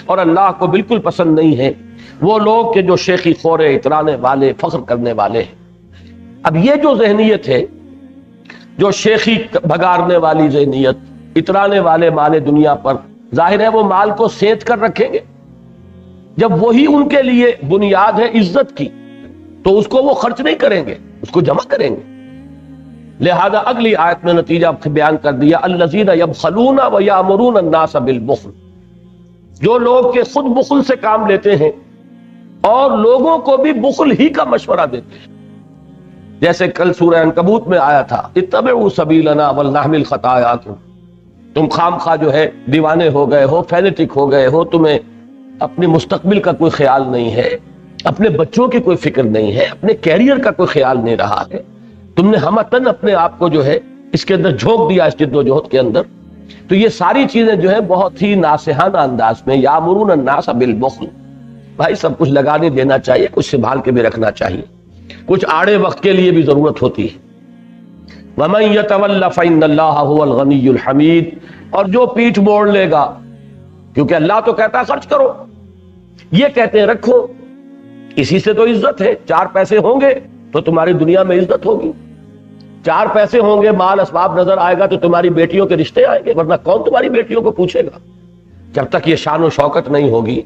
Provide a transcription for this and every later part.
اور اللہ کو بالکل پسند نہیں ہے وہ لوگ کہ جو شیخی خورے، اترانے والے، فخر کرنے والے ہیں۔ اب یہ جو ذہنیت ہے، جو شیخی بھگارنے والی ذہنیت، اترانے والے مال دنیا پر، ظاہر ہے وہ مال کو سینت کر رکھیں گے۔ جب وہی ان کے لیے بنیاد ہے عزت کی تو اس کو وہ خرچ نہیں کریں گے، اس کو جمع کریں گے۔ لہذا اگلی آیت میں نتیجہ بیان کر دیا، الذین یبخلون ویأمرون الناس بالبخل، جو لوگ کہ خود بخل سے کام لیتے ہیں اور لوگوں کو بھی بخل ہی کا مشورہ دیتے ہیں۔ جیسے کل سورہ عنکبوت میں آیا تھا، اتبعوا سبیلنا ولنحمل خطایاکم، تم خام خواہ جو ہے دیوانے ہو گئے ہو، فینیٹک ہو گئے ہو، تمہیں اپنے مستقبل کا کوئی خیال نہیں ہے، اپنے بچوں کی کوئی فکر نہیں ہے، اپنے کیریئر کا کوئی خیال نہیں رہا ہے، تم نے ہمتن اپنے آپ کو جو ہے اس کے اندر جھونک دیا، اس جد و جہد کے اندر۔ تو یہ ساری چیزیں جو ہے بہت ہی ناصحانہ انداز میں، یامرون الناس بالبخل، بھائی سب کچھ لگا نہیں دینا چاہیے، کچھ سنبھال کے بھی رکھنا چاہیے، کچھ آڑے وقت کے لیے بھی ضرورت ہوتی ہے۔ وَمَن يَتَوَلَّ فَإِنَّ اللَّهَ هُوَ الْغَنِيُّ الْحَمِيدُ، اور جو پیٹھ موڑ لے گا، کیونکہ اللہ تو کہتا ہے خرچ کرو، یہ کہتے ہیں رکھو، اسی سے تو عزت ہے، چار پیسے ہوں گے تو تمہاری دنیا میں عزت ہوگی، چار پیسے ہوں گے، مال اسباب نظر آئے گا تو تمہاری بیٹیوں کے رشتے آئیں گے، ورنہ کون تمہاری بیٹیوں کو پوچھے گا؟ جب تک یہ شان و شوکت نہیں ہوگی،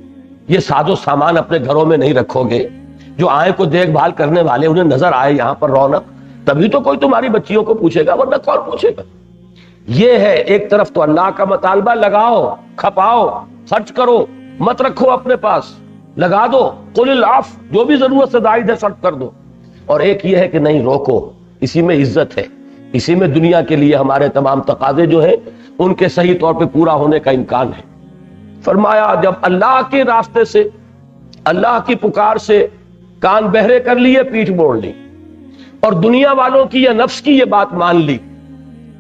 یہ ساز و سامان اپنے گھروں میں نہیں رکھو گے، جو آئیں کو دیکھ بھال کرنے والے انہیں نظر آئے یہاں پر رونق، تبھی تو کوئی تمہاری بچیوں کو پوچھے گا، ورنہ کون پوچھے گا؟ یہ ہے ایک طرف تو اللہ کا مطالبہ، لگاؤ، کھپاؤ، خرچ کرو، مت رکھو اپنے پاس، لگا دو، قل العفو، جو بھی ضرورت سے زائد ہے صرف کر دو۔ اور ایک یہ ہے کہ نہیں، روکو، اسی میں عزت ہے، اسی میں دنیا کے لیے ہمارے تمام تقاضے جو ہیں ان کے صحیح طور پہ پورا ہونے کا امکان ہے۔ فرمایا جب اللہ کے راستے سے، اللہ کی پکار سے کان بہرے کر لیے، پیٹھ موڑ لی، اور دنیا والوں کی یا نفس کی یہ بات مان لی،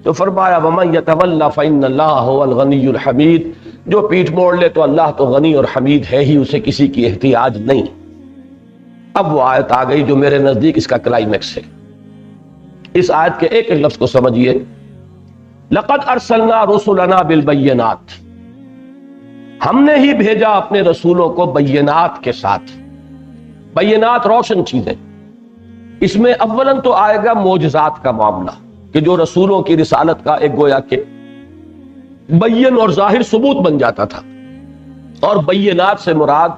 تو فرمایا وَمَن يَتَوَلَّ فَإِنَّ اللَّهَ هُوَ الْغَنِيُّ الْحَمِيدُ، جو پیٹھ موڑ لے تو اللہ تو غنی اور حمید ہے ہی، اسے کسی کی احتیاج نہیں۔ اب وہ آیت آ گئی جو میرے نزدیک اس کا کلائمیکس ہے۔ اس آیت کے ایک ایک لفظ کو سمجھیے، لَقَدْ أَرْسَلْنَا رُسُلَنَا بِالْبَيِّنَاتِ، ہم نے ہی بھیجا اپنے رسولوں کو بینات کے ساتھ۔ بینات روشن چیزیں، اس میں اولاً تو آئے گا معجزات کا معاملہ، کہ جو رسولوں کی رسالت کا ایک گویا کہ بین اور ظاہر ثبوت بن جاتا تھا، اور بینات سے مراد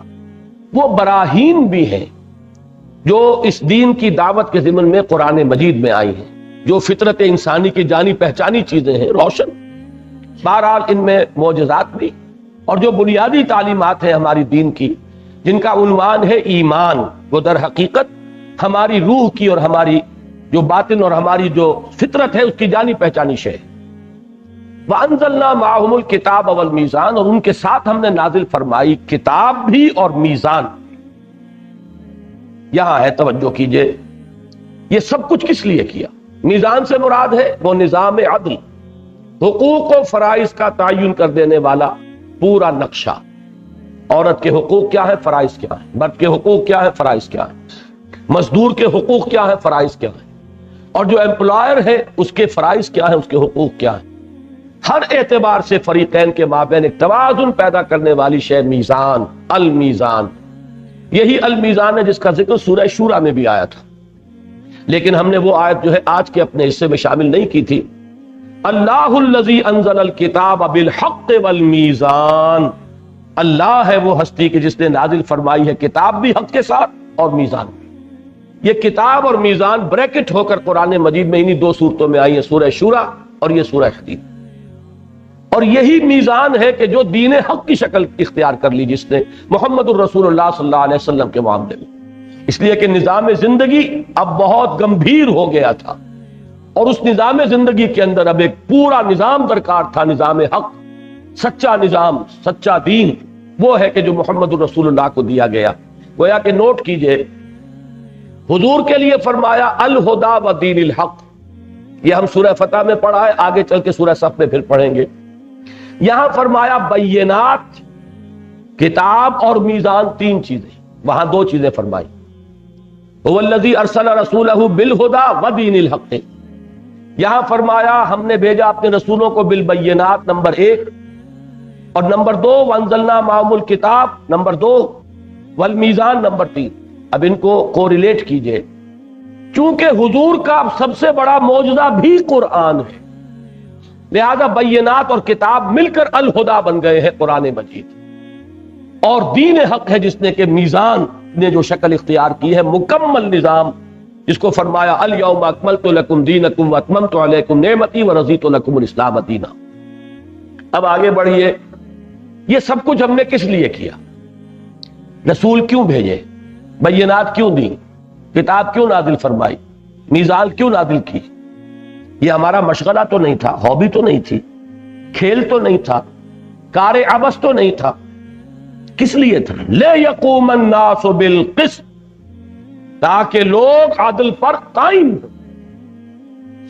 وہ براہین بھی ہیں جو اس دین کی دعوت کے ضمن میں قرآن مجید میں آئی ہیں، جو فطرت انسانی کی جانی پہچانی چیزیں ہیں، روشن۔ بہرحال ان میں معجزات بھی، اور جو بنیادی تعلیمات ہیں ہماری دین کی، جن کا عنوان ہے ایمان، وہ در حقیقت ہماری روح کی اور ہماری جو باطن اور ہماری جو فطرت ہے اس کی جانی پہچانی شے۔ وَأَنزَلْنَا مَعَهُمُ الْكِتَابَ وَالْمِيزَانَ، اور ان کے ساتھ ہم نے نازل فرمائی کتاب بھی اور میزان۔ یہاں ہے توجہ کیجئے، یہ سب کچھ کس لیے کیا؟ میزان سے مراد ہے وہ نظام عدل، حقوق و فرائض کا تعین کر دینے والا پورا نقشہ۔ عورت کے حقوق کیا ہے، فرائض کیا ہے، مرد کے حقوق کیا ہے، فرائض کیا ہے، مزدور کے حقوق کیا ہے، فرائض کیا ہے، اور جو امپلائر ہے اس کے فرائض کیا ہے، اس کے حقوق کیا ہے۔ ہر اعتبار سے فریقین کے مابین ایک توازن پیدا کرنے والی شے میزان، المیزان۔ یہی المیزان ہے جس کا ذکر سورہ شورى میں بھی آیا تھا، لیکن ہم نے وہ آیت جو ہے آج کے اپنے حصے میں شامل نہیں کی تھی۔ اللہ الذی انزل الکتاب بالحق والمیزان، اللہ ہے وہ ہستی کہ جس نے نازل فرمائی ہے کتاب بھی حق کے ساتھ اور میزان بھی۔ یہ کتاب اور میزان بریکٹ ہو کر قرآن مجید میں انہی دو صورتوں میں آئی ہیں، سورہ شورى اور یہ سورہ حدید۔ اور یہی میزان ہے کہ جو دین حق کی شکل اختیار کر لی جس نے محمد الرسول اللہ صلی اللہ علیہ وسلم کے معاملے میں، اس لیے کہ نظام زندگی اب بہت گمبھیر ہو گیا تھا، اور اس نظام زندگی کے اندر اب ایک پورا نظام درکار تھا، نظام حق، سچا نظام، سچا دین، وہ ہے کہ جو محمد الرسول اللہ کو دیا گیا۔ گویا کہ نوٹ کیجئے، حضور کے لیے فرمایا الہدی و دین الحق، یہ ہم سورہ فتح میں پڑھا ہے، آگے چل کے سورہ صف میں پھر پڑھیں گے۔ یہاں فرمایا بینات، کتاب اور میزان، تین چیزیں، وہاں دو چیزیں فرمائی، هو الذی ارسل رسولہ بالہدی و دین الحق۔ یہاں فرمایا ہم نے بھیجا اپنے رسولوں کو بالبینات، نمبر ایک، اور نمبر 2 وانزلنا معهم الکتاب، نمبر 2 والمیزان، نمبر 3۔ اب ان کو کوریلیٹ کیجئے، چونکہ حضور کا سب سے بڑا معجزہ بھی قرآن ہے، لہذا بینات اور کتاب مل کر الہدا بن گئے ہیں قرآن مجید، اور دین حق ہے جس نے کہ میزان نے جو شکل اختیار کی ہے، مکمل نظام، جس کو فرمایا الیوم اکملت لکم دینکم واتممت علیکم نعمتی ورضیت لکم الاسلام دینا۔ اب آگے بڑھیے، یہ سب کچھ ہم نے کس لیے کیا؟ رسول کیوں بھیجے؟ بینات کیوں دی؟ کتاب کیوں نازل فرمائی؟ میزان کیوں نازل کی؟ یہ ہمارا مشغلہ تو نہیں تھا، ہابی تو نہیں تھی، کھیل تو نہیں تھا، کار عبث تو نہیں تھا، کس لیے تھا؟ لِیَقُومَ النَّاسُ بِالْقِسْطِ، تاکہ لوگ عدل پر قائم ہوں،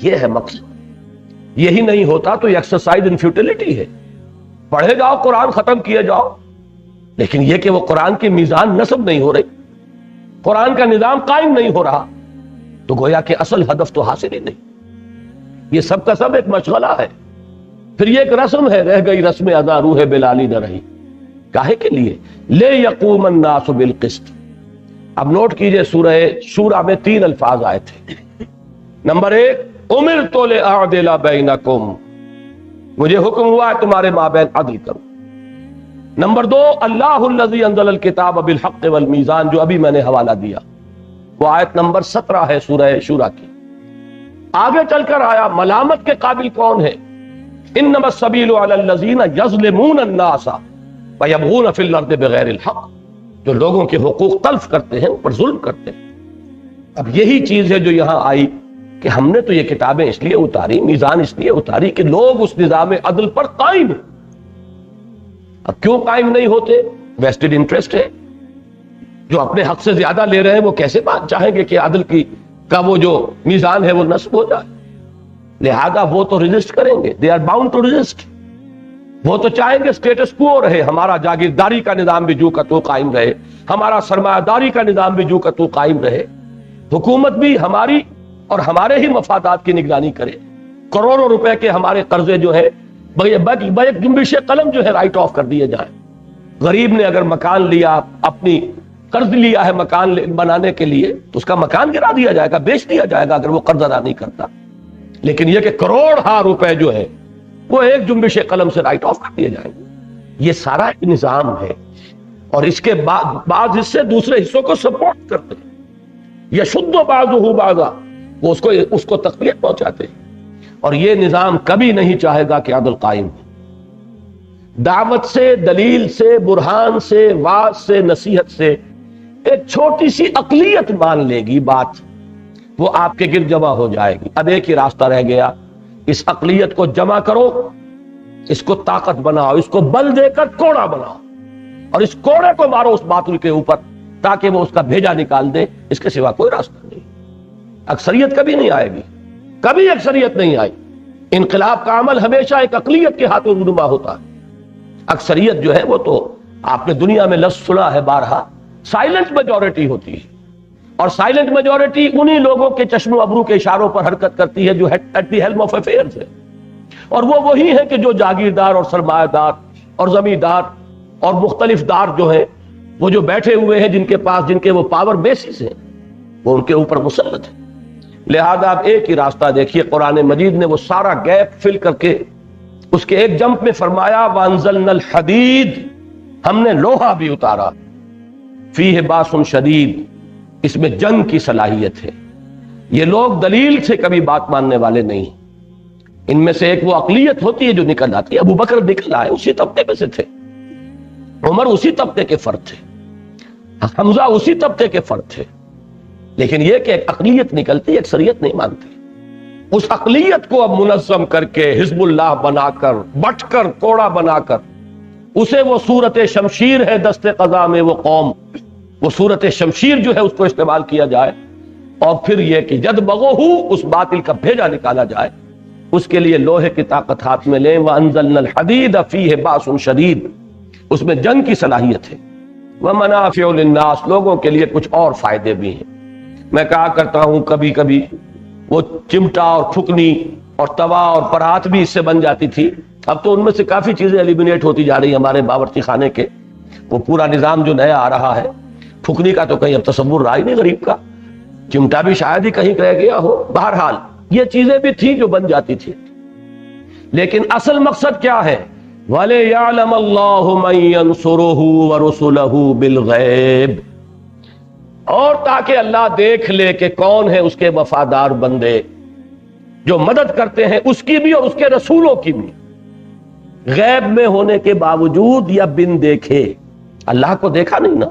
یہ ہے مقصد۔ یہی نہیں ہوتا تو یہ ایکسرسائز ان فیوٹیلٹی ہے، پڑھے جاؤ قرآن ختم کیے جاؤ، لیکن یہ کہ وہ قرآن کی میزان نصب نہیں ہو رہی، قرآن کا نظام قائم نہیں ہو رہا، تو گویا کہ اصل ہدف تو حاصل ہی نہیں۔ یہ سب کا سب ایک مشغلہ ہے، پھر یہ ایک رسم ہے، رہ گئی رسم ادا روح بلالی نہ رہی، کاہے کے لیے؟ لِیَقُومَ النَّاسُ بِالْقِسْطِ۔ اب نوٹ کیجئے سورہ شورى میں 3 الفاظ آئے تھے۔ نمبر 1 اُمِرْتُ لِأَعْدِلَ بَيْنَكُمْ، مجھے حکم ہوا ہے تمہارے مابین عدل کرو۔ نمبر 2 اللہ الذی انزل الکتاب بالحق والمیزان، جو ابھی میں نے حوالہ دیا، وہ آیت نمبر 17 ہے سورہ شورى کی۔ آگے چل کر آیا ملامت کے قابل کون ہے؟ انما السبیل علی الذین یظلمون الناس ویبغون فی الارض بغیر الحق، جو لوگوں کے حقوق تلف کرتے ہیں، اوپر ظلم کرتے ہیں۔ اب یہی چیز ہے جو یہاں آئی کہ ہم نے تو یہ کتابیں اس لیے اتاری، میزان اس لیے اتاری کہ لوگ اس نظام عدل پر قائم ہیں۔ اب کیوں قائم نہیں ہوتے؟ ویسٹڈ انٹرسٹ ہے، جو اپنے حق سے زیادہ لے رہے ہیں وہ کیسے بات چاہیں گے کہ عدل کا وہ جو میزان ہے وہ نصب ہو جائے، لہذا وہ تو ریزسٹ کریں گے، they are bound to resist. وہ تو چاہیں گے اسٹیٹس کو رہے، ہمارا جاگیرداری کا نظام بھی جو کا تو قائم رہے، ہمارا سرمایہ داری کا نظام بھی جو کا تو قائم رہے، حکومت بھی ہماری اور ہمارے ہی مفادات کی نگرانی کرے، کروڑوں روپے کے ہمارے قرضے جو ہے بیک جنبش قلم جو ہے رائٹ آف کر دیے جائیں۔ غریب نے اگر مکان لیا، اپنی قرض لیا ہے مکان بنانے کے لیے، تو اس کا مکان گرا دیا جائے گا، بیچ دیا جائے گا اگر وہ قرض ادا نہیں کرتا۔ لیکن یہ کہ کروڑ ہا روپے جو ہے وہ ایک جنبش قلم سے رائٹ آف کر دیے جائیں گے۔ یہ سارا ایک نظام ہے، اور اس کے بعض حصے دوسرے حصوں کو سپورٹ کرتے ہیں، یشد بعضہ بعضا، وہ اس کو تقویت پہنچاتے ہیں، اور یہ نظام کبھی نہیں چاہے گا کہ عدل قائم ہو۔ دعوت سے، دلیل سے، برہان سے، واعظ سے، نصیحت سے ایک چھوٹی سی اقلیت مان لے گی بات، وہ آپ کے گرد جمع ہو جائے گی۔ اب ایک ہی راستہ رہ گیا، اس اقلیت کو جمع کرو، اس کو طاقت بناؤ، اس کو بل دے کر کوڑا بناؤ، اور اس کوڑے کو مارو اس باطل کے اوپر تاکہ وہ اس کا بھیجا نکال دے۔ اس کے سوا کوئی راستہ نہیں۔ اکثریت کبھی نہیں آئے گی، کبھی اکثریت نہیں آئی۔ انقلاب کا عمل ہمیشہ ایک اقلیت کے ہاتھوں رونما ہوتا ہے۔ اکثریت جو ہے وہ تو آپ نے دنیا میں لفظ سنا ہے بارہا، سائلنٹ میجورٹی ہوتی ہے، اور سائلنٹ میجورٹی انہی لوگوں کے چشم و ابرو کے اشاروں پر حرکت کرتی ہے جو at the helm of affairs ہے، اور وہ وہی ہے کہ جو جاگیردار اور سرمایہ دار اور زمیندار اور مختلف دار جو ہیں، وہ جو بیٹھے ہوئے ہیں، جن کے پاس جن کے وہ پاور بیسز ہیں، وہ ان کے اوپر مسلط ہے۔ لہذا آپ ایک ہی راستہ دیکھیے، قرآن مجید نے وہ سارا گیپ فل کر کے اس کے ایک جمپ میں فرمایا وَأَنزَلْنَا الْحَدِيدَ، ہم نے لوہا بھی اتارا، فِيهِ بَأْسٌ شَدِيدٌ، اس میں جنگ کی صلاحیت ہے۔ یہ لوگ دلیل سے کبھی بات ماننے والے نہیں، ان میں سے ایک وہ اقلیت ہوتی ہے جو نکل آتی ہے۔ ابو بکر نکل آئے، اسی طبقے میں سے تھے، عمر اسی طبقے کے فرد تھے، حمزہ اسی طبقے کے فرد تھے، لیکن یہ کہ ایک اقلیت نکلتی، اکثریت نہیں مانتی۔ اس اقلیت کو اب منظم کر کے حزب اللہ بنا کر، بٹ کر، کوڑا بنا کر، اسے وہ صورت شمشیر ہے دست قضا میں وہ قوم، وہ صورت شمشیر جو ہے اس کو استعمال کیا جائے، اور پھر یہ کہ جد بغو اس باطل کا بھیجا نکالا جائے، اس کے لیے لوہے کی طاقت ہاتھ میں لیں۔ وَأَنزَلْنَا الْحَدِيدَ فِيهِ بَأْسٌ شَدِيدٌ، اس میں جنگ کی صلاحیت ہے۔ وَمَنَافِعُ لِلنَّاسِ، لوگوں کے لیے کچھ اور فائدے بھی ہیں۔ میں کہا کرتا ہوں کبھی کبھی وہ چمٹا اور پھکنی اور توا اور پرات بھی اس سے بن جاتی تھی، اب تو ان میں سے کافی چیزیں ایلیمینیٹ ہوتی جا رہی ہیں ہمارے باورچی خانے کے، وہ پورا نظام جو نیا آ رہا ہے، پھکنی کا تو کہیں اب تصور رہا ہی نہیں غریب کا، چمٹا بھی شاید ہی کہیں رہ گیا ہو۔ بہرحال یہ چیزیں بھی تھیں جو بن جاتی تھی، لیکن اصل مقصد کیا ہے؟ وَلِيَعْلَمَ اللَّهُ مَن يَنصُرُهُ وَرُسُلَهُ بِالْغَيْبِ، اور تاکہ اللہ دیکھ لے کہ کون ہے اس کے وفادار بندے جو مدد کرتے ہیں اس کی بھی اور اس کے رسولوں کی بھی، غیب میں ہونے کے باوجود یا بن دیکھے۔ اللہ کو دیکھا نہیں نا،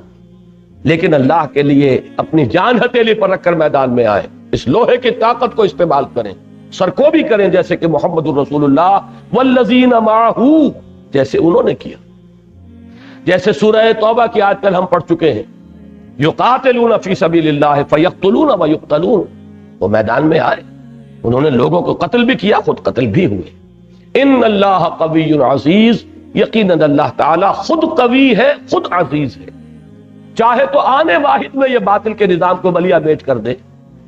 لیکن اللہ کے لیے اپنی جان ہتھیلی پر رکھ کر میدان میں آئے، اس لوہے کی طاقت کو استعمال کریں، سرکوبی کریں، جیسے کہ محمد الرسول اللہ والذین معہ، جیسے انہوں نے کیا۔ جیسے سورہ توبہ کی آیت کل ہم پڑھ چکے ہیں، یقاتلون فی سبیل اللہ فیقتلون ویقتلون، وہ میدان میں آئے، انہوں نے لوگوں کو قتل بھی کیا، خود قتل بھی ہوئے۔ ان اللہ قوی عزیز، یقیناً اللہ تعالی خود قوی ہے، خود عزیز ہے، چاہے تو آنے واحد میں یہ باطل کے نظام کو بلیا بیچ کر دے،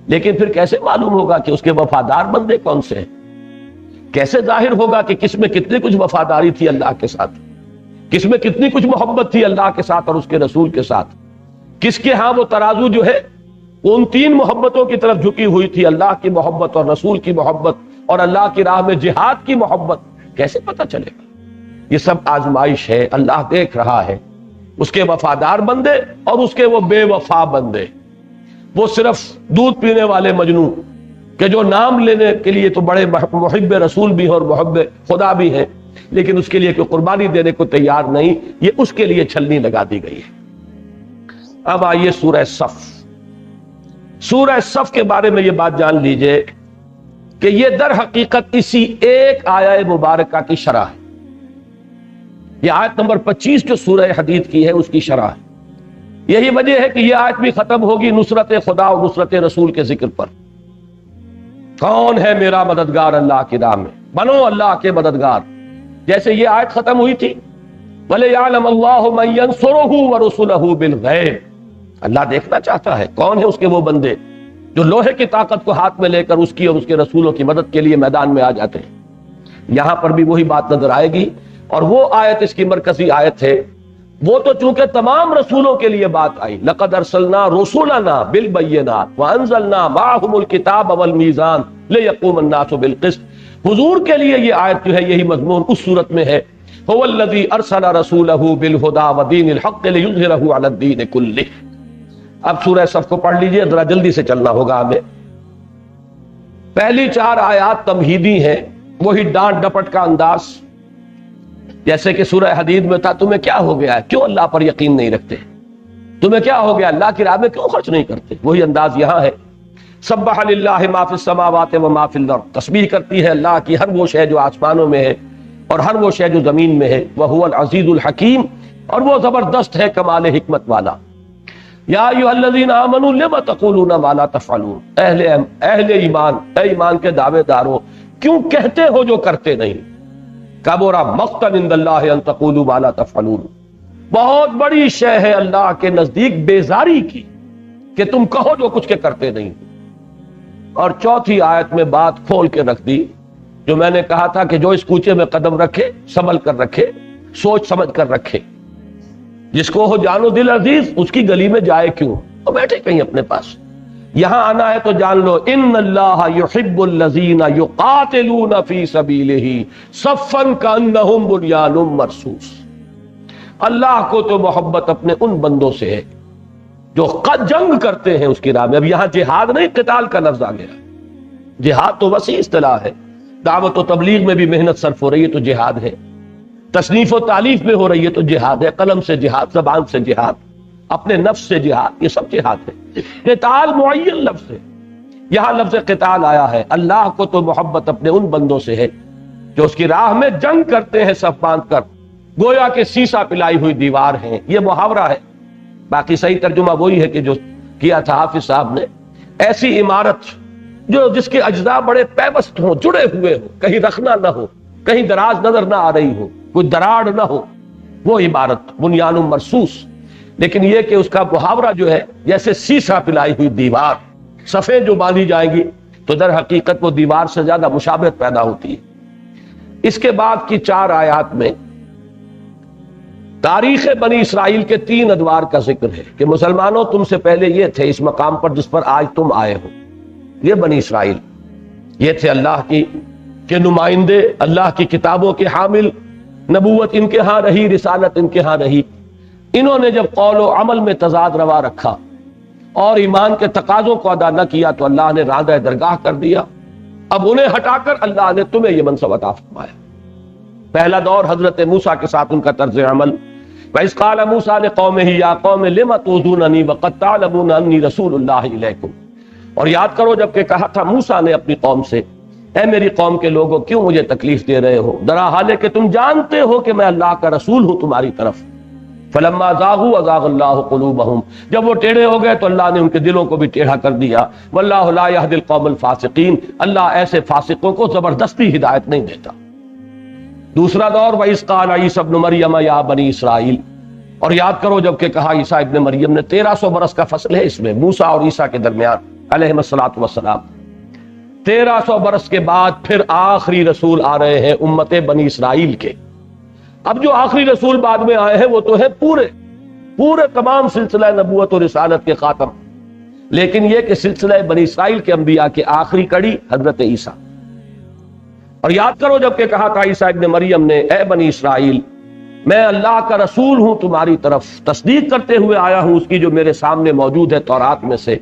لیکن پھر کیسے معلوم ہوگا کہ اس کے وفادار بندے کون سے ہیں؟ کیسے ظاہر ہوگا کہ کس میں کتنی کچھ وفاداری تھی اللہ کے ساتھ، کس میں کتنی کچھ محبت تھی اللہ کے ساتھ اور اس کے رسول کے ساتھ، کس کے ہاں وہ ترازو جو ہے ان تین محبتوں کی طرف جھکی ہوئی تھی، اللہ کی محبت اور رسول کی محبت اور اللہ کی راہ میں جہاد کی محبت، کیسے پتہ چلے گا؟ یہ سب آزمائش ہے، اللہ دیکھ رہا ہے اس کے وفادار بندے اور اس کے وہ بے وفا بندے، وہ صرف دودھ پینے والے مجنو کہ جو نام لینے کے لیے تو بڑے محب رسول بھی ہیں اور محب خدا بھی ہیں، لیکن اس کے لیے کوئی قربانی دینے کو تیار نہیں، یہ اس کے لیے چھلنی لگا دی گئی ہے۔ اب آئیے سورہ صف۔ سورہ صف کے بارے میں یہ بات جان لیجئے کہ یہ در حقیقت اسی ایک آیہ مبارکہ کی شرح ہے۔ یہ آیت نمبر 25 جو سورہ حدید کی ہے اس کی شرح ہے۔ یہی وجہ ہے کہ یہ آیت بھی ختم ہوگی نصرت خدا اور نصرت رسول کے ذکر پر۔ کون ہے میرا مددگار اللہ کی راہ میں؟ بنو اللہ کے مددگار۔ جیسے یہ آیت ختم ہوئی تھی وَلِيَعْلَمَ اللَّهُ مَن يَنصُرُهُ وَرُسُلَهُ بِالْغَيْبِ، اللہ دیکھنا چاہتا ہے کون ہے اس کے وہ بندے جو لوہے کی طاقت کو ہاتھ میں لے کر اس کی اور اس کے رسولوں کی مدد کے لیے میدان میں آ جاتے ہیں۔ یہاں پر بھی وہی بات نظر آئے گی، اور وہ آیت اس کی مرکزی آیت ہے۔ وہ تو چونکہ تمام رسولوں کے لیے بات آئی، لَقَدْ أَرْسَلْنَا رُسُلَنَا بِالْبَيِّنَاتِ وَأَنزَلْنَا مَعَهُمُ الْكِتَابَ وَالْمِيزَانَ لِيَقُومَ النَّاسُ بِالْقِسْطِ، حضور کے لیے یہ آیت جو ہے یہی مضمون اس صورت میں ہے، هُوَ الَّذِي أَرْسَلَ رَسُولَهُ بِالْهُدَى وَدِينِ الْحَقِّ لِيُظْهِرَهُ عَلَى الدِّينِ كُلِّهِ۔ اب سورہ صف کو پڑھ لیجئے، ذرا جلدی سے چلنا ہوگا ہمیں۔ پہلی 4 آیات تمہیدی ہیں، وہی ڈانٹ ڈپٹ کا انداز، جیسے کہ سورہ حدید میں تھا، تمہیں کیا ہو گیا ہے، کیوں اللہ پر یقین نہیں رکھتے، تمہیں کیا ہو گیا، اللہ کی راہ میں کیوں خرچ نہیں کرتے، وہی انداز یہاں ہے۔ سبح للہ ما فی السماوات و ما فی الارض، تسبیح کرتی ہے اللہ کی ہر وہ شے جو آسمانوں میں ہے اور ہر وہ شے جو زمین میں ہے، وہو العزیز الحکیم، اور وہ زبردست ہے کمال حکمت والا۔ یا ایھا الذین آمنوا لم تقولون ما لا تفعلون، اہل ایمان، اے ایمان کے دعوے داروں، کیوں کہتے ہو جو کرتے نہیں۔ کبر مقتا عند اللہ ان تقولوا ما لا تفعلون، بہت بڑی شے ہے اللہ کے نزدیک بیزاری کی کہ تم کہو جو کچھ کے کرتے نہیں۔ اور چوتھی آیت میں بات کھول کے رکھ دی، جو میں نے کہا تھا کہ جو اس کوچے میں قدم رکھے سنبھل کر رکھے، سوچ سمجھ کر رکھے، جس کو ہو جانو دل عزیز اس کی گلی میں جائے کیوں، اور بیٹھے کہیں اپنے پاس۔ یہاں آنا ہے تو جان لو، ان اللہ یحب الذین یقاتلون فی سبیلہ صفا کانہم بنیان مرصوص، اللہ کو تو محبت اپنے ان بندوں سے ہے جو جنگ کرتے ہیں اس کی راہ میں۔ اب یہاں جہاد نہیں، قتال کا لفظ آ گیا۔ جہاد تو وسیع اصطلاح ہے، دعوت و تبلیغ میں بھی محنت صرف ہو رہی ہے تو جہاد ہے، تصنیف و تالیف میں ہو رہی ہے تو جہاد ہے، قلم سے جہاد، زبان سے جہاد، اپنے نفس سے جہاد، یہ سب جہاد ہے۔ قتال معین لفظ ہے، یہاں لفظ قتال آیا ہے۔ اللہ کو تو محبت اپنے ان بندوں سے ہے جو اس کی راہ میں جنگ کرتے ہیں صف باندھ کر، گویا کہ سیسا پلائی ہوئی دیوار ہیں۔ یہ محاورہ ہے، باقی صحیح ترجمہ وہی ہے کہ جو کیا تھا حافظ صاحب نے۔ ایسی عمارت جو جس کے اجزاء بڑے پیوست ہوں، جڑے ہوئے ہوں، کہیں رخنا نہ ہو، کہیں دراز نظر نہ آ رہی ہو، کوئی دراڑ نہ ہو، وہ عمارت بنیان مرصوص۔ لیکن یہ کہ اس کا محاورہ جو ہے جیسے سیسا پلائی ہوئی دیوار، صفیں جو باندھی جائیں گی تو در حقیقت وہ دیوار سے زیادہ مشابہت پیدا ہوتی ہے۔ اس کے بعد کی 4 آیات میں تاریخ بنی اسرائیل کے 3 ادوار کا ذکر ہے کہ مسلمانوں تم سے پہلے یہ تھے اس مقام پر جس پر آج تم آئے ہو. یہ بنی اسرائیل یہ تھے اللہ کے نمائندے، اللہ کی کتابوں کے حامل، نبوت ان کے ہاں رہی، رسالت ان کے ہاں رہی. انہوں نے جب قول و عمل میں تضاد روا رکھا اور ایمان کے تقاضوں کو ادا نہ کیا تو اللہ نے راندہ درگاہ کر دیا. اب انہیں ہٹا کر اللہ نے تمہیں یہ منصب عطا فرمایا. پہلا دور حضرت موسیٰ کے ساتھ ان کا طرز عمل. وَإِذْ قَالَ مُوسَىٰ لِقَوْمِهِ يَا قَوْمِ لِمَ تُؤْذُونَنِي وَقَدْ تَعْلَمُونَ أَنِّي رَسُولُ اللَّهِ إِلَيْكُمْ. اور یاد کرو جب کہ کہا تھا موسیٰ نے اپنی قوم سے، اے میری قوم کے لوگوں کیوں مجھے تکلیف دے رہے ہو، درا حالے کہ تم جانتے ہو کہ میں اللہ کا رسول ہوں تمہاری طرف. فلما زاغوا ازاغ اللہ قلوبہم. جب وہ ٹیڑھے ہو گئے تو اللہ نے ان کے دلوں کو بھی ٹیڑھا کر دیا. واللہ لا یہدی القوم الفاسقین. اللہ ایسے فاسقوں کو زبردستی ہدایت نہیں دیتا. دوسرا دور وَإِذْ قَالَ عِيسَى ابْنُ مَرْيَمَ يَا بَنِي اسرائیل. اور یاد کرو جب کہ کہا عیسیٰ ابن مریم نے، 1300 برس کا فصل ہے اس میں موسیٰ اور عیسیٰ کے درمیان علیہم الصلوۃ والسلام. 1300 برس کے بعد پھر آخری رسول آ رہے ہیں امت بنی اسرائیل کے. اب جو آخری رسول بعد میں آئے ہیں وہ تو ہے پورے تمام سلسلہ نبوت اور رسالت کے خاتم، لیکن یہ کہ سلسلہ بنی اسرائیل کے انبیاء کی آخری کڑی حضرت عیسیٰ. اور یاد کرو جب کہ کہا تھا عیسیٰ ابن مریم نے، اے بنی اسرائیل میں اللہ کا رسول ہوں تمہاری طرف، تصدیق کرتے ہوئے آیا ہوں اس کی جو میرے سامنے موجود ہے تورات میں سے،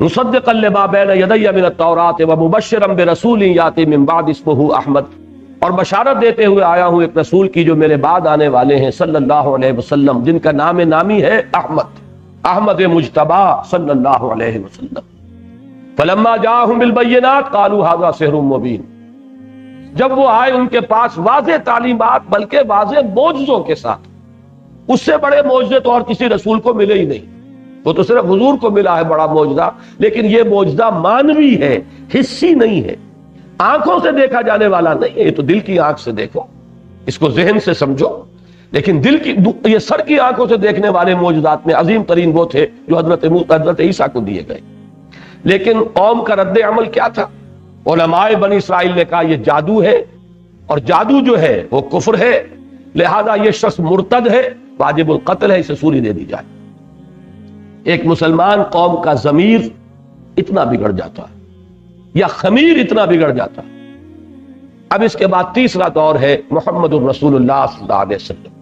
مصدقا لما بین یدی من التوراۃ ومبشرا برسول یاتی من بعد اسمہ احمد. اور بشارت دیتے ہوئے آیا ہوں ایک رسول کی جو میرے بعد آنے والے ہیں صلی اللہ علیہ وسلم، جن کا نام نامی ہے احمد مجتبی صلی اللہ علیہ وسلم. فلما جاءہم بالبینات قالوا ھذا سحر مبین. جب وہ آئے ان کے پاس واضح تعلیمات بلکہ واضح معجزوں کے ساتھ، اس سے بڑے معجزے تو اور کسی رسول کو ملے ہی نہیں. وہ تو صرف حضور کو ملا ہے بڑا معجزہ، لیکن یہ معجزہ مانوی ہے، حسی نہیں ہے، آنکھوں سے دیکھا جانے والا نہیں ہے. یہ تو دل کی آنکھ سے دیکھو، اس کو ذہن سے سمجھو. لیکن دل کی یہ سر کی آنکھوں سے دیکھنے والے معجزات میں عظیم ترین وہ تھے جو حضرت عیسیٰ کو دیے گئے. لیکن قوم کا رد عمل کیا تھا؟ علماء بنی اسرائیل نے کہا یہ جادو ہے، اور جادو جو ہے وہ کفر ہے، لہذا یہ شخص مرتد ہے، واجب القتل ہے، اسے سولی دے دی جائے. ایک مسلمان قوم کا ضمیر اتنا بگڑ جاتا ہے یا خمیر اتنا بگڑ جاتا. اب اس کے بعد تیسرا دور ہے محمد الرسول اللہ صلی اللہ علیہ وسلم.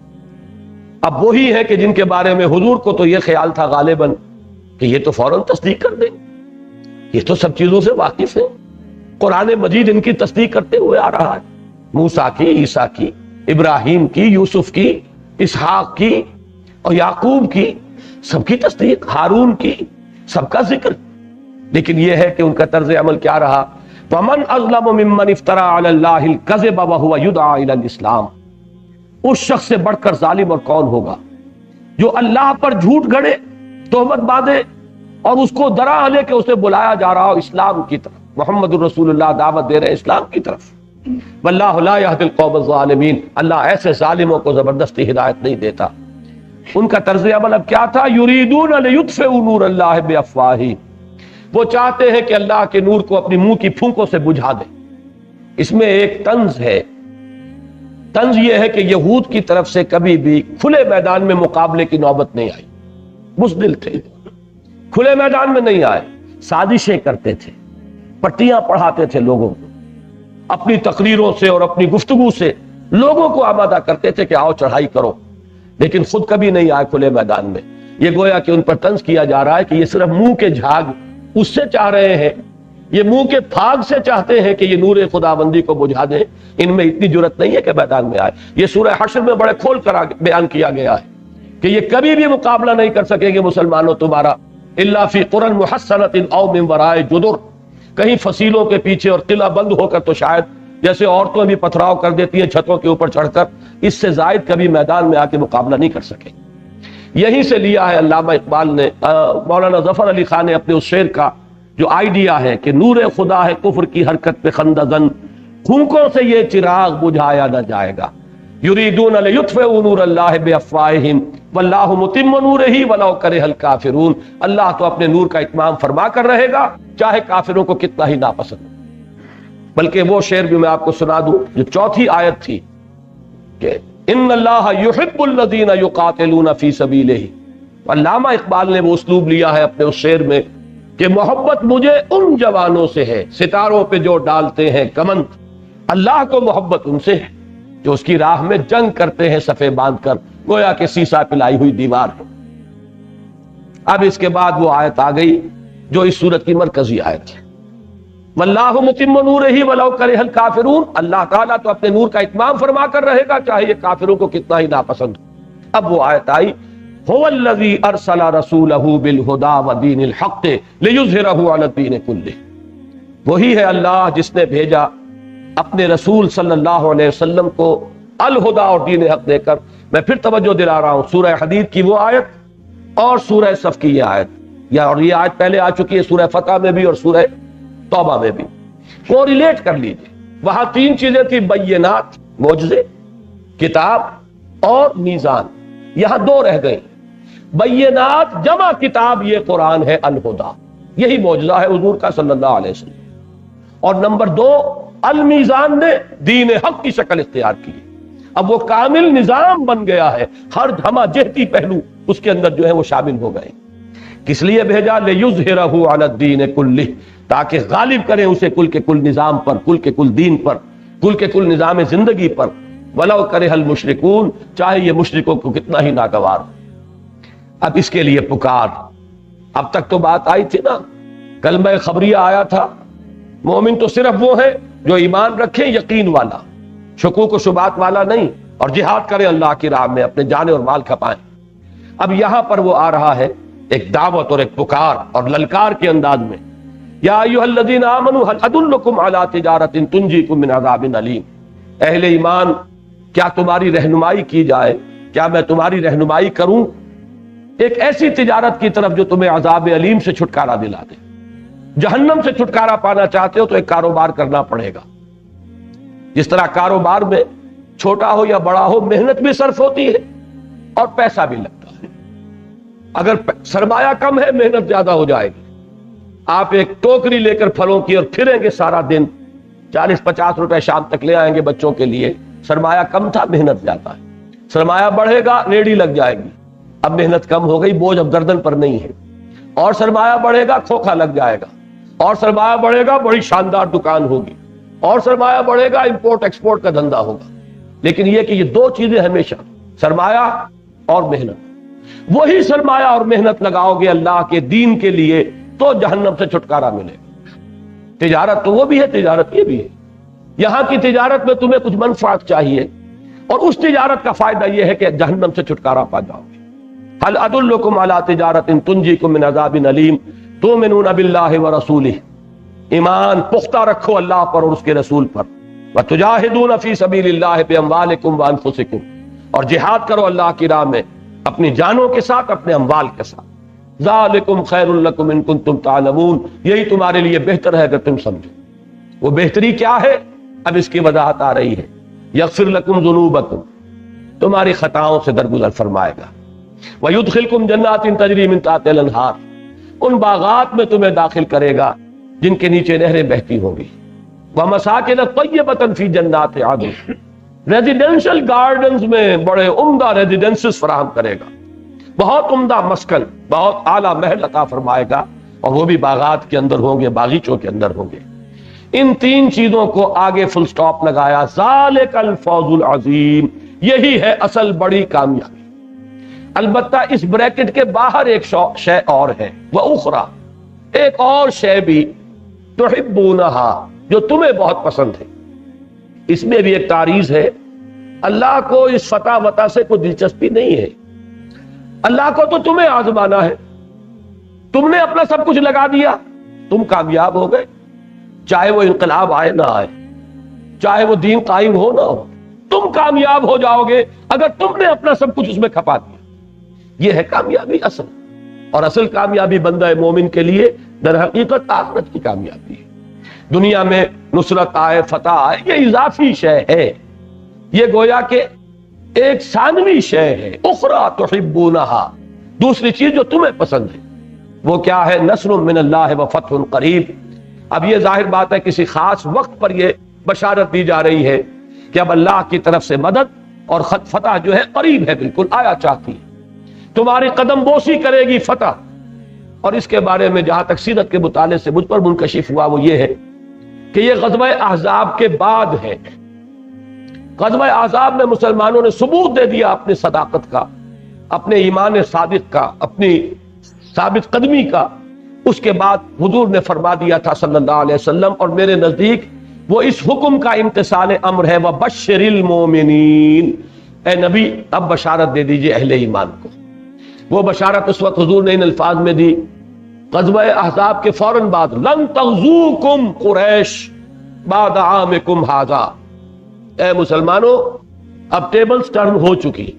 اب وہی ہے کہ جن کے بارے میں حضور کو تو یہ خیال تھا غالباً کہ یہ تو فوراً تصدیق کر دیں، یہ تو سب چیزوں سے واقف ہے. قرآن مجید ان کی تصدیق کرتے ہوئے آ رہا ہے، موسیٰ کی، عیسیٰ کی، ابراہیم کی، یوسف کی، اسحاق کی اور یعقوب کی، سب کی تصدیق، ہارون کی، سب کا ذکر. لیکن یہ ہے کہ ان کا طرز عمل کیا رہا؟ وَمَنْ أَظْلَمُ مِمَّنِ افْتَرَىٰ عَلَى اللَّهِ الْكَذِبَ وَهُوَ يُدْعَىٰ إِلَى الْإِسْلَامِ. اس شخص سے بڑھ کر ظالم اور کون ہوگا جو اللہ پر جھوٹ گھڑے، تہمت باندھے اور اس کو ڈرا لے کہ اسے بلایا جا رہا ہو اسلام کی طرف. محمد الرسول اللہ دعوت دے رہے اسلام کی طرف. وَاللَّهُ لَا يَهْدِي الْقَوْمَ الظَّالِمِينَ. اللہ ایسے ظالموں کو زبردستی ہدایت نہیں دیتا. ان کا طرز عمل اب کیا تھا؟ یریدون لیطفئوا نور اللہ بافواہہم. وہ چاہتے ہیں کہ اللہ کے نور کو اپنی منہ کی پھونکوں سے بجھا دیں. اس میں ایک طنز ہے. طنز یہ ہے کہ یہود کی طرف سے کبھی بھی کھلے میدان میں مقابلے کی نوبت نہیں آئی. بزدل تھے، کھلے میدان میں نہیں آئے، سازشیں کرتے تھے، پٹیاں پڑھاتے تھے لوگوں کو، اپنی تقریروں سے اور اپنی گفتگو سے لوگوں کو آمادہ کرتے تھے کہ آؤ چڑھائی کرو، لیکن خود کبھی نہیں آئے کھلے میدان میں. یہ گویا کہ ان پر طنز کیا جا رہا ہے کہ یہ صرف منہ کے جھاگ اس سے چاہ رہے ہیں، یہ منہ کے پھاگ سے چاہتے ہیں کہ یہ نور خداوندی کو بجھا دیں. ان میں اتنی جرت نہیں ہے کہ میدان میں آئے. یہ سورہ حشر میں بڑے کھول کر بیان کیا گیا ہے کہ یہ کبھی بھی مقابلہ نہیں کر سکیں گے مسلمانوں تمہارا، الا فی قرى محصنۃ او من وراء جدر. کہیں فصیلوں کے پیچھے اور قلعہ بند ہو کر تو شاید، جیسے عورتوں بھی پتھراؤ کر دیتی ہیں چھتوں کے اوپر چڑھ کر، اس سے زائد کبھی میدان میں آ کے مقابلہ نہیں کر سکے. یہیں سے لیا ہے علامہ اقبال نے، مولانا ظفر علی خان نے اپنے اس شعر کا جو آئیڈیا ہے کہ نور خدا ہے کفر کی حرکت پہ خندہ زن، پھونکوں سے یہ چراغ بجھایا نہ جائے گا. یریدون لیطفئوا نور اللہ بافواہہم واللہ متم نورہ ولو کرہ الکافرون. اللہ تو اپنے نور کا اتمام فرما کر رہے گا چاہے کافروں کو کتنا ہی ناپسند ہو. بلکہ وہ شعر بھی میں آپ کو سنا دوں جو چوتھی آیت تھی کہ ان اللہ یحب الذین یقاتلون فی سبیلہ. علامہ اقبال نے وہ اسلوب لیا ہے اپنے اس شعر میں کہ محبت مجھے ان جوانوں سے ہے ستاروں پہ جو ڈالتے ہیں کمند. اللہ کو محبت ان سے ہے جو اس کی راہ میں جنگ کرتے ہیں صفے باندھ کر، گویا کہ سیسا پلائی ہوئی دیوار ہے. اب اس کے بعد وہ آیت آ گئی جو اس سورت کی مرکزی آیت ہے، واللہ متم نورہ ولو کرہ الکافرون. اللہ تعالیٰ تو اپنے نور کا اتمام فرما کر رہے گا چاہے یہ کافروں کو کتنا ہی ناپسند ہو. اب وہ آیت آئی، هو الذی ارسل رسولہ بالہدی ودین الحق لیظہرہ علی الدین کلہ. وہی ہے اللہ جس نے بھیجا اپنے رسول صلی اللہ علیہ وسلم کو الہدی اور دین حق دے کر. میں پھر توجہ دلا رہا ہوں، سورہ حدید کی وہ آیت اور سورہ صف کی یہ آیت، اور یہ آیت پہلے آ چکی ہے سورہ فتح میں بھی اور سورہ توبہ میں بھی. کو ریلیٹ کر لیجیے، وہاں تین چیزیں تھی، بینات معجزے، کتاب اور میزان. یہاں دو رہ گئی. بینات جمع کتاب یہ قرآن ہے الہدا، یہی معجزہ ہے حضور کا صلی اللہ علیہ وسلم. اور نمبر دو المیزان نے دین حق کی شکل اختیار کی. اب وہ کامل نظام بن گیا ہے، ہر دھما جہتی پہلو اس کے اندر جو ہے وہ شامل ہو گئے. کس لیے بھیجا؟ لیظہرہ علی الدین کلہ، تاکہ غالب کریں اسے کل کے کل نظام پر، کل کے کل دین پر، کل کے کل نظام زندگی پر. ولو کرہ المشرکون، چاہے یہ مشرکوں کو کتنا ہی ناگوار. اب اس کے لیے پکار. اب تک تو بات آئی تھی نا، کلمہ خبریہ آیا تھا. مومن تو صرف وہ ہے جو ایمان رکھے یقین والا، شکوک و شبہات والا نہیں، اور جہاد کرے اللہ کی راہ میں، اپنے جانے اور مال کھپائیں. اب یہاں پر وہ آ رہا ہے ایک دعوت اور ایک پکار اور للکار کے انداز میں. یا ایھا الذین آمنوا هل ادلکم علی تجارۃ تنجیکم من عذاب علیم. اہل ایمان، کیا تمہاری رہنمائی کی جائے، کیا میں تمہاری رہنمائی کروں ایک ایسی تجارت کی طرف جو تمہیں عذاب علیم سے چھٹکارا دلا دے. جہنم سے چھٹکارا پانا چاہتے ہو تو ایک کاروبار کرنا پڑے گا. جس طرح کاروبار میں چھوٹا ہو یا بڑا ہو محنت بھی صرف ہوتی ہے اور پیسہ بھی لگتا ہے. اگر سرمایہ کم ہے محنت زیادہ ہو جائے گی. آپ ایک ٹوکری لے کر پھلوں کی اور پھریں گے سارا دن، 40-50 روپے شام تک لے آئیں گے بچوں کے لیے. سرمایہ کم تھا، محنت زیادہ ہے. سرمایہ بڑھے گا، ریڑھی لگ جائے گی. اب محنت کم ہو گئی، بوجھ اب گردن پر نہیں ہے. اور سرمایہ بڑھے گا، کھوکھا لگ جائے گا. اور سرمایہ بڑھے گا، بڑی شاندار دکان ہوگی. اور سرمایہ بڑھے گا، امپورٹ ایکسپورٹ کا دھندا ہوگا. لیکن یہ کہ یہ دو چیزیں ہمیشہ، سرمایہ اور محنت، وہی سرمایہ اور محنت لگاؤ گے اللہ کے دین کے لیے تو جہنم سے چھٹکارا ملے گا. تجارت تو وہ بھی ہے، تجارت یہ بھی ہے. یہاں کی تجارت میں تمہیں کچھ منفعت چاہیے، اور اس تجارت کا فائدہ یہ ہے کہ جہنم سے چھٹکارا پا جاؤ گے. هل ادلکم علی تجارۃ تنجیکم من عذاب علیم تؤمنون باللہ ورسولہ. ایمان پختہ رکھو اللہ پر اور اس کے رسول پر. وتجاہدون فی سبیل اللہ باموالکم وانفسکم، اور جہاد کرو اللہ کی راہ میں اپنی جانوں کے ساتھ، اپنے اموال کے ساتھ. ذالکم خیر لکم ان کنتم تعلمون، یہی تمہارے لیے بہتر ہے اگر تم سمجھو. وہ بہتری کیا ہے؟ اب اس کی وضاحت آ رہی ہے. یغفر لکم ذنوبکم، تمہاری خطاؤں سے درگزر فرمائے گا. وَيُدْخِلْكُمْ جَنَّاتٍ تَجْرِي مِن تَحْتِهَا الْأَنْهَارُ، ان باغات میں تمہیں داخل کرے گا جن کے نیچے نہریں بہتی ہوں گی. وَمَسَاكِنَ طَيِّبَةً فِي جَنَّاتِ عَدْنٍ، ریزیڈینشل گارڈنز میں بڑے عمدہ ریزیڈنسز فراہم کرے گا، بہت عمدہ مسکن، بہت اعلیٰ محل عطا فرمائے گا، اور وہ بھی باغات کے اندر ہوں گے، باغیچوں کے اندر ہوں گے. ان تین چیزوں کو آگے فل سٹاپ لگایا. ذالک الفوز العظیم، یہی ہے اصل بڑی کامیابی. البتہ اس بریکٹ کے باہر ایک شے اور ہے، وَأُخْرَى، ایک اور شے بھی، تُحِبُّونَهَا، جو تمہیں بہت پسند ہے. اس میں بھی ایک تعریض ہے. اللہ کو اس فتح وطا سے کوئی دلچسپی نہیں ہے. اللہ کو تو تمہیں آزمانا ہے. تم نے اپنا سب کچھ لگا دیا، تم کامیاب ہو گئے، چاہے وہ انقلاب آئے نہ آئے، چاہے وہ دین قائم ہو نہ ہو، تم کامیاب ہو جاؤ گے اگر تم نے اپنا سب کچھ اس میں کھپا دیا. یہ ہے کامیابی اصل. اور اصل کامیابی بندہ مومن کے لیے در حقیقت آخرت کی کامیابی ہے. دنیا میں نصرت آئے، فتح آئے، یہ اضافی شے ہے، یہ گویا کہ ایک ثانوی شے ہے. اخرى تحبونها، دوسری چیز جو تمہیں پسند ہے وہ کیا ہے؟ نصر من اللہ وفتح قریب، اب یہ ظاہر بات ہے کسی خاص وقت پر یہ بشارت دی جا رہی ہے کہ اب اللہ کی طرف سے مدد اور فتح جو ہے قریب ہے، بالکل آیا چاہتی ہے، تمہاری قدم بوسی کرے گی فتح۔ اور اس کے بارے میں جہاں تک سیرت کے مطالعے سے مجھ پر منکشف ہوا وہ یہ ہے کہ یہ غزوہ احزاب کے بعد ہے۔ غزوہ احزاب میں مسلمانوں نے ثبوت دے دیا اپنی صداقت کا، اپنے ایمان صادق کا، اپنی ثابت قدمی کا۔ اس کے بعد حضور نے فرما دیا تھا صلی اللہ علیہ وسلم، اور میرے نزدیک وہ اس حکم کا امتثال امر ہے، وَبَشِّرِ الْمُؤْمِنِينَ، اے نبی اب بشارت دے دیجئے اہل ایمان کو۔ وہ بشارت اس وقت حضور نے ان الفاظ میں دی غزوہ احزاب کے فوراً بعد، لن تغزوکم قریش بعد عامکم ھذا، اے مسلمانوں اب ٹیبلز ٹرن ہو چکی،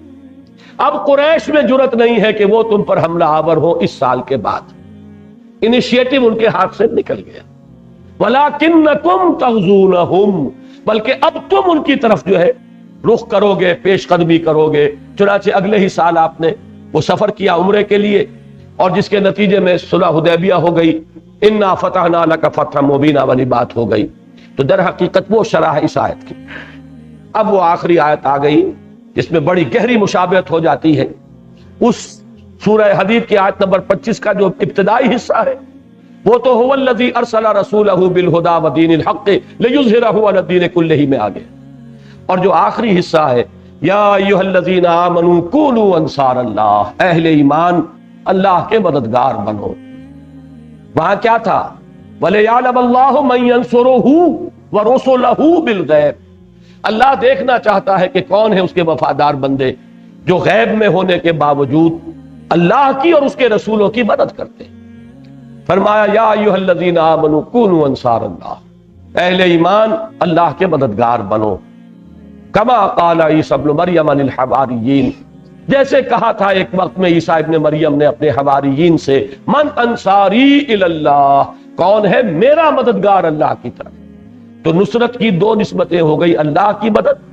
اب قریش میں جرت نہیں ہے کہ وہ تم پر حملہ آور ہو اس سال کے بعد، انیشیٹو ان کے ہاتھ سے نکل گیا۔ وَلَكِنَّكُمْ تَغْزُونَهُمْ، بلکہ اب تم ان کی طرف جو ہے رخ کرو گے، پیش قدمی کرو گے۔ چنانچہ اگلے ہی سال آپ نے وہ سفر کیا عمرے کے لیے، اور جس کے نتیجے میں صلح حدیبیہ ہو گئی، اِنَّا فَتَحْنَا لَكَ فَتْحًا مُبِينًا والی بات ہو گئی۔ تو در حقیقت وہ شرح ہے اس آیت کی۔ اب وہ آخری آیت آ گئی جس میں بڑی گہری مشابہت ہو جاتی ہے اس سورہ حدید کی آیت نمبر 25 کا جو ابتدائی حصہ ہے، وہ تو هو الذی ارسل رسولہ بالہدی ودین الحق لیظہرہ علی الدین کلہ میں آ گیا۔ اور جو آخری حصہ ہے، یا ایھا الذین آمنوا کونوا انصار اللہ، اہل ایمان اللہ کے مددگار بنو۔ وہاں کیا تھا؟ وَلِيَعْلَمَ اللَّهُ مَن يَنصُرُهُ وَرُسُلَهُ بِالْغَیبِ، اللہ دیکھنا چاہتا ہے کہ کون ہے اس کے وفادار بندے جو غیب میں ہونے کے باوجود اللہ کی اور اس کے رسولوں کی مدد کرتے ہیں۔ فرمایا یا ایھا الذین آمنوا کونوا انصار اللہ، اہل ایمان اللہ کے مددگار بنو۔ کما قال عیسی ابن مریم للحواریین، جیسے کہا تھا ایک وقت میں عیسیٰ ابن مریم نے اپنے حواریین سے، من انصاری الی اللہ، کون ہے میرا مددگار اللہ کی طرف۔ تو نصرت کی دو نسبتیں ہو گئی، اللہ کی مدد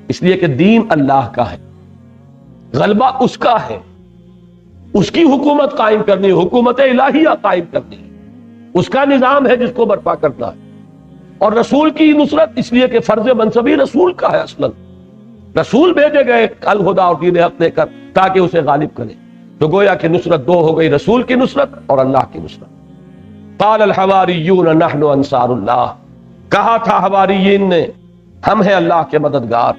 اس لیے کہ دین اللہ کا ہے، غلبہ اس کا ہے، اس کی حکومت قائم کرنی، حکومت الہیہ قائم کرنی، اس کا نظام ہے جس کو برپا کرنا ہے۔ اور رسول کی نصرت اس لیے کہ فرض منصبی رسول کا ہے، اصلاً رسول بھیجے گئے الہدیٰ اور دین حق دے کر تاکہ اسے غالب کرے۔ تو گویا کہ نصرت دو ہو گئی، رسول کی نصرت اور اللہ کی نصرت۔ قال الحواریون نحن انصار اللہ، کہا تھا حواریین نے ہم ہیں اللہ کے مددگار۔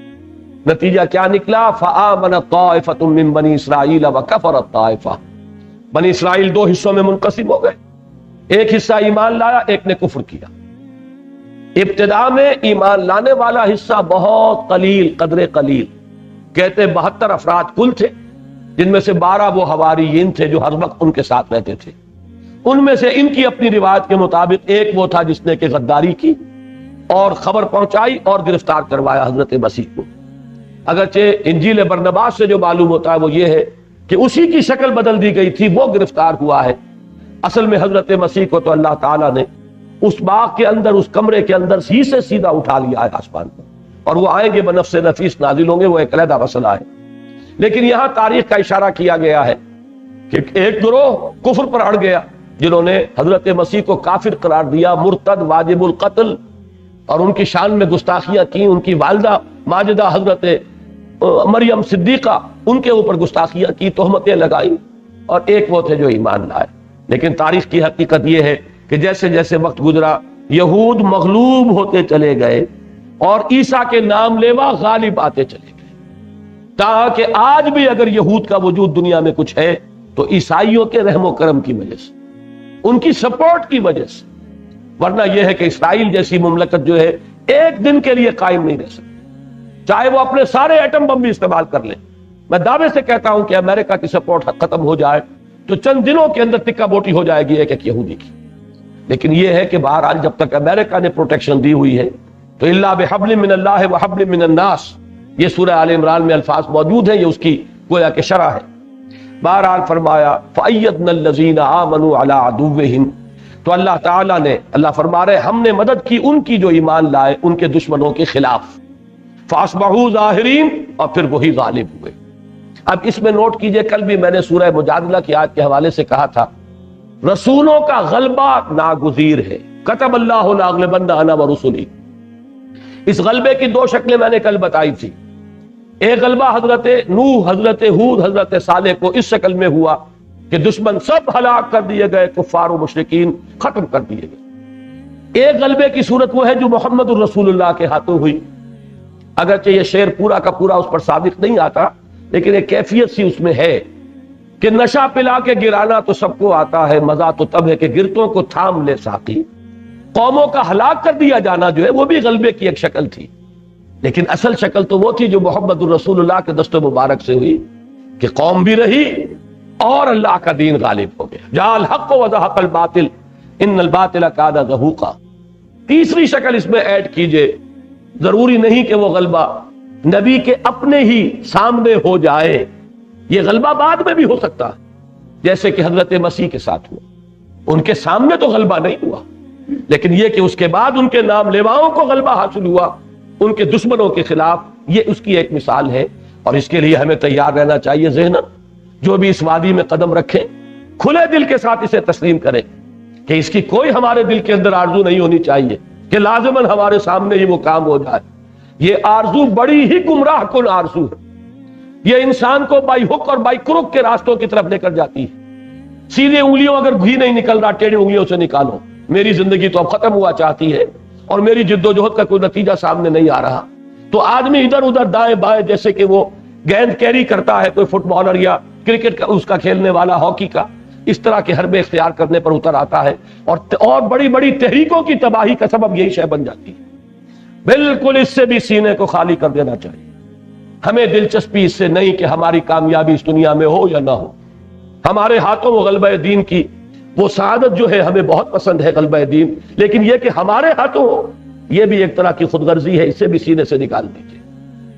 نتیجہ کیا نکلا؟ فآمنت طائفۃ من بنی اسرائیل وکفرت طائفہ، بنی اسرائیل دو حصوں میں منقسم ہو گئے، ایک حصہ ایمان لایا، ایک نے کفر کیا۔ ابتدا میں ایمان لانے والا حصہ بہت قلیل، قدر قلیل، کہتے 72 افراد کل تھے، جن میں سے 12 وہ حواریین تھے جو ہر وقت ان کے ساتھ رہتے تھے۔ ان میں سے ان کی اپنی روایت کے مطابق ایک وہ تھا جس نے کہ غداری کی اور خبر پہنچائی اور گرفتار کروایا حضرت مسیح کو۔ اگرچہ انجیل برنباس سے جو معلوم ہوتا ہے وہ یہ ہے کہ اسی کی شکل بدل دی گئی تھی، وہ گرفتار ہوا ہے۔ اصل میں حضرت مسیح کو تو اللہ تعالیٰ نے اس باغ کے اندر، اس کمرے کے اندر ہی سے سیدھا اٹھا لیا ہے آسمان پر، اور وہ آئیں گے بنفس نفیس نازل ہوں گے، وہ ایک علیحدہ مسئلہ ہے۔ لیکن یہاں تاریخ کا اشارہ کیا گیا ہے کہ ایک گروہ کفر پر اڑ گیا، جنہوں نے حضرت مسیح کو کافر قرار دیا، مرتد، واجب القتل، اور ان کی شان میں گستاخیاں کی۔ ان کی والدہ ماجدہ حضرت مریم صدیقہ، ان کے اوپر گستاخیاں کی، تہمتیں لگائی، اور ایک وہ تھے جو ایمان لائے۔ لیکن تاریخ کی حقیقت یہ ہے کہ جیسے جیسے وقت گزرا، یہود مغلوب ہوتے چلے گئے اور عیسیٰ کے نام لیوا غالب آتے چلے گئے، تاکہ آج بھی اگر یہود کا وجود دنیا میں کچھ ہے تو عیسائیوں کے رحم و کرم کی وجہ سے، ان کی سپورٹ کی وجہ سے، ورنہ یہ ہے کہ اسرائیل جیسی مملکت جو ہے ایک دن کے لیے قائم نہیں رہ سکتی، چاہے وہ اپنے سارے ایٹم بم بھی استعمال کر لیں۔ میں دعوے سے کہتا ہوں کہ امریکہ کی سپورٹ ختم ہو جائے تو چند دنوں کے اندر ٹکا بوٹی ہو جائے گی ایک ایک یہودی کی۔ لیکن یہ ہے کہ بہرحال جب تک امریکہ نے پروٹیکشن دی ہوئی ہے تو الا بحبل من اللہ وحبل من الناس، یہ سورہ آل عمران میں الفاظ موجود ہیں، یہ اس کی گویا کہ شرح ہے۔ بہرحال فرمایا فَأَيَّدْنَا الَّذِينَ آمَنُوا عَلَىٰ عَدُوِّهِمْ، تو اللہ تعالیٰ نے، اللہ فرما رہے ہم نے مدد کی ان کی جو ایمان لائے ان کے دشمنوں کے خلاف، فَأَصْبَحُوا ظَاهِرِينَ، اور پھر وہی غالب ہوئے۔ اب اس میں نوٹ کیجئے، کل بھی میں نے سورہ مجادلہ کی آیت کے حوالے سے کہا تھا، رسولوں کا غلبہ ناگزیر ہے، کتب اللہ لاغلبن انا ورسلی۔ اس غلبے کی دو شکلیں میں نے کل بتائی تھی۔ ایک غلبہ حضرت نوح، حضرت ہود، حضرت صالح کو اس شکل میں ہوا کہ دشمن سب ہلاک کر دیے گئے، کفار و مشرکین ختم کر دیے گئے۔ ایک غلبے کی صورت وہ ہے جو محمد الرسول اللہ کے ہاتھوں ہوئی۔ اگرچہ یہ شعر پورا کا پورا اس پر صادق نہیں آتا، لیکن ایک کیفیت سی اس میں ہے کہ نشہ پلا کے گرانا تو سب کو آتا ہے، مزہ تو تب ہے کہ گرتوں کو تھام لے ساقی۔ قوموں کا ہلاک کر دیا جانا جو ہے وہ بھی غلبے کی ایک شکل تھی، لیکن اصل شکل تو وہ تھی جو محمد الرسول اللہ کے دست مبارک سے ہوئی کہ قوم بھی رہی اور اللہ کا دین غالب ہو گیا۔ جاء الحق وزهق الباطل ان الباطل کان زہوقا۔ تیسری شکل اس میں ایڈ کیجئے، ضروری نہیں کہ وہ غلبہ نبی کے اپنے ہی سامنے ہو جائے، یہ غلبہ بعد میں بھی ہو سکتا ہے، جیسے کہ حضرت مسیح کے ساتھ ہوا۔ ان کے سامنے تو غلبہ نہیں ہوا، لیکن یہ کہ اس کے بعد ان کے نام لیواؤں کو غلبہ حاصل ہوا ان کے دشمنوں کے خلاف، یہ اس کی ایک مثال ہے۔ اور اس کے لیے ہمیں تیار رہنا چاہیے ذہناً، جو بھی اس وادی میں قدم رکھیں کھلے دل کے ساتھ اسے تسلیم کریں کہ اس کی کوئی ہمارے دل کے اندر آرزو نہیں ہونی چاہیے کہ لازماً ہمارے سامنے ہی وہ کام ہو جائے۔ یہ آرزو بڑی ہی گمراہ کن آرزو ہے، یہ انسان کو بائی ہک اور بائی کروک کے راستوں کی طرف لے کر جاتی ہے۔ سیدھے انگلیوں اگر گھی نہیں نکل رہا، ٹیڑھی انگلیوں سے نکالو، میری زندگی تو اب ختم ہوا چاہتی ہے اور میری جد و جہد کا کوئی نتیجہ سامنے نہیں آ رہا، تو آدمی ادھر ادھر دائیں بائیں جیسے کہ وہ گیند کیری کرتا ہے کوئی فٹ بالر یا کرکٹ کا اس کا کھیلنے والا، ہاکی کا، اس طرح کے حربے اختیار کرنے پر اتر آتا ہے اور بڑی بڑی تحریکوں کی تباہی کا سبب یہی شے بن جاتی ہے۔ بالکل اس سے بھی سینے کو خالی کر دینا چاہیے۔ ہمیں دلچسپی اس سے نہیں کہ ہماری کامیابی اس دنیا میں ہو یا نہ ہو، ہمارے ہاتھوں وہ غلبہ دین کی وہ سعادت جو ہے ہمیں بہت پسند ہے، غلبہ دین، لیکن یہ کہ ہمارے ہاتھوں ہو یہ بھی ایک طرح کی خود غرضی ہے، اسے بھی سینے سے نکال دیجیے،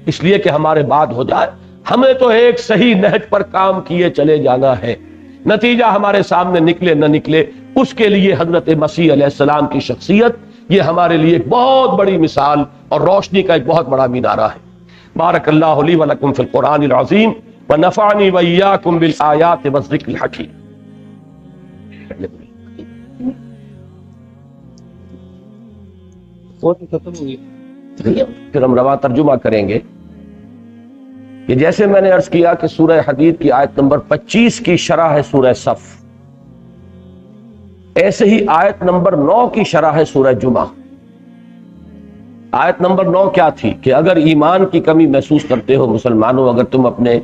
اس لیے کہ ہمارے بعد ہو جائے۔ ہمیں تو ایک صحیح نہج پر کام کیے چلے جانا ہے، نتیجہ ہمارے سامنے نکلے نہ نکلے اس کے لیے حضرت مسیح علیہ السلام کی شخصیت یہ ہمارے لیے ایک بہت بڑی مثال اور روشنی کا ایک بہت بڑا مینارہ ہے۔ بارک اللہ لی و لکم فی القرآن العظیم ونفعنی وإیاکم بالآیات والذکر الحکیم۔ پھر ہم رواں ترجمہ کریں گے کہ جیسے میں نے عرض کیا کہ سورہ حدید کی آیت نمبر 25 کی شرح ہے سورہ صف، ایسے ہی آیت نمبر 9 کی شرح ہے سورہ جمعہ۔ آیت نمبر 9 کیا تھی کہ اگر ایمان کی کمی محسوس کرتے ہو مسلمانوں، اگر تم اپنے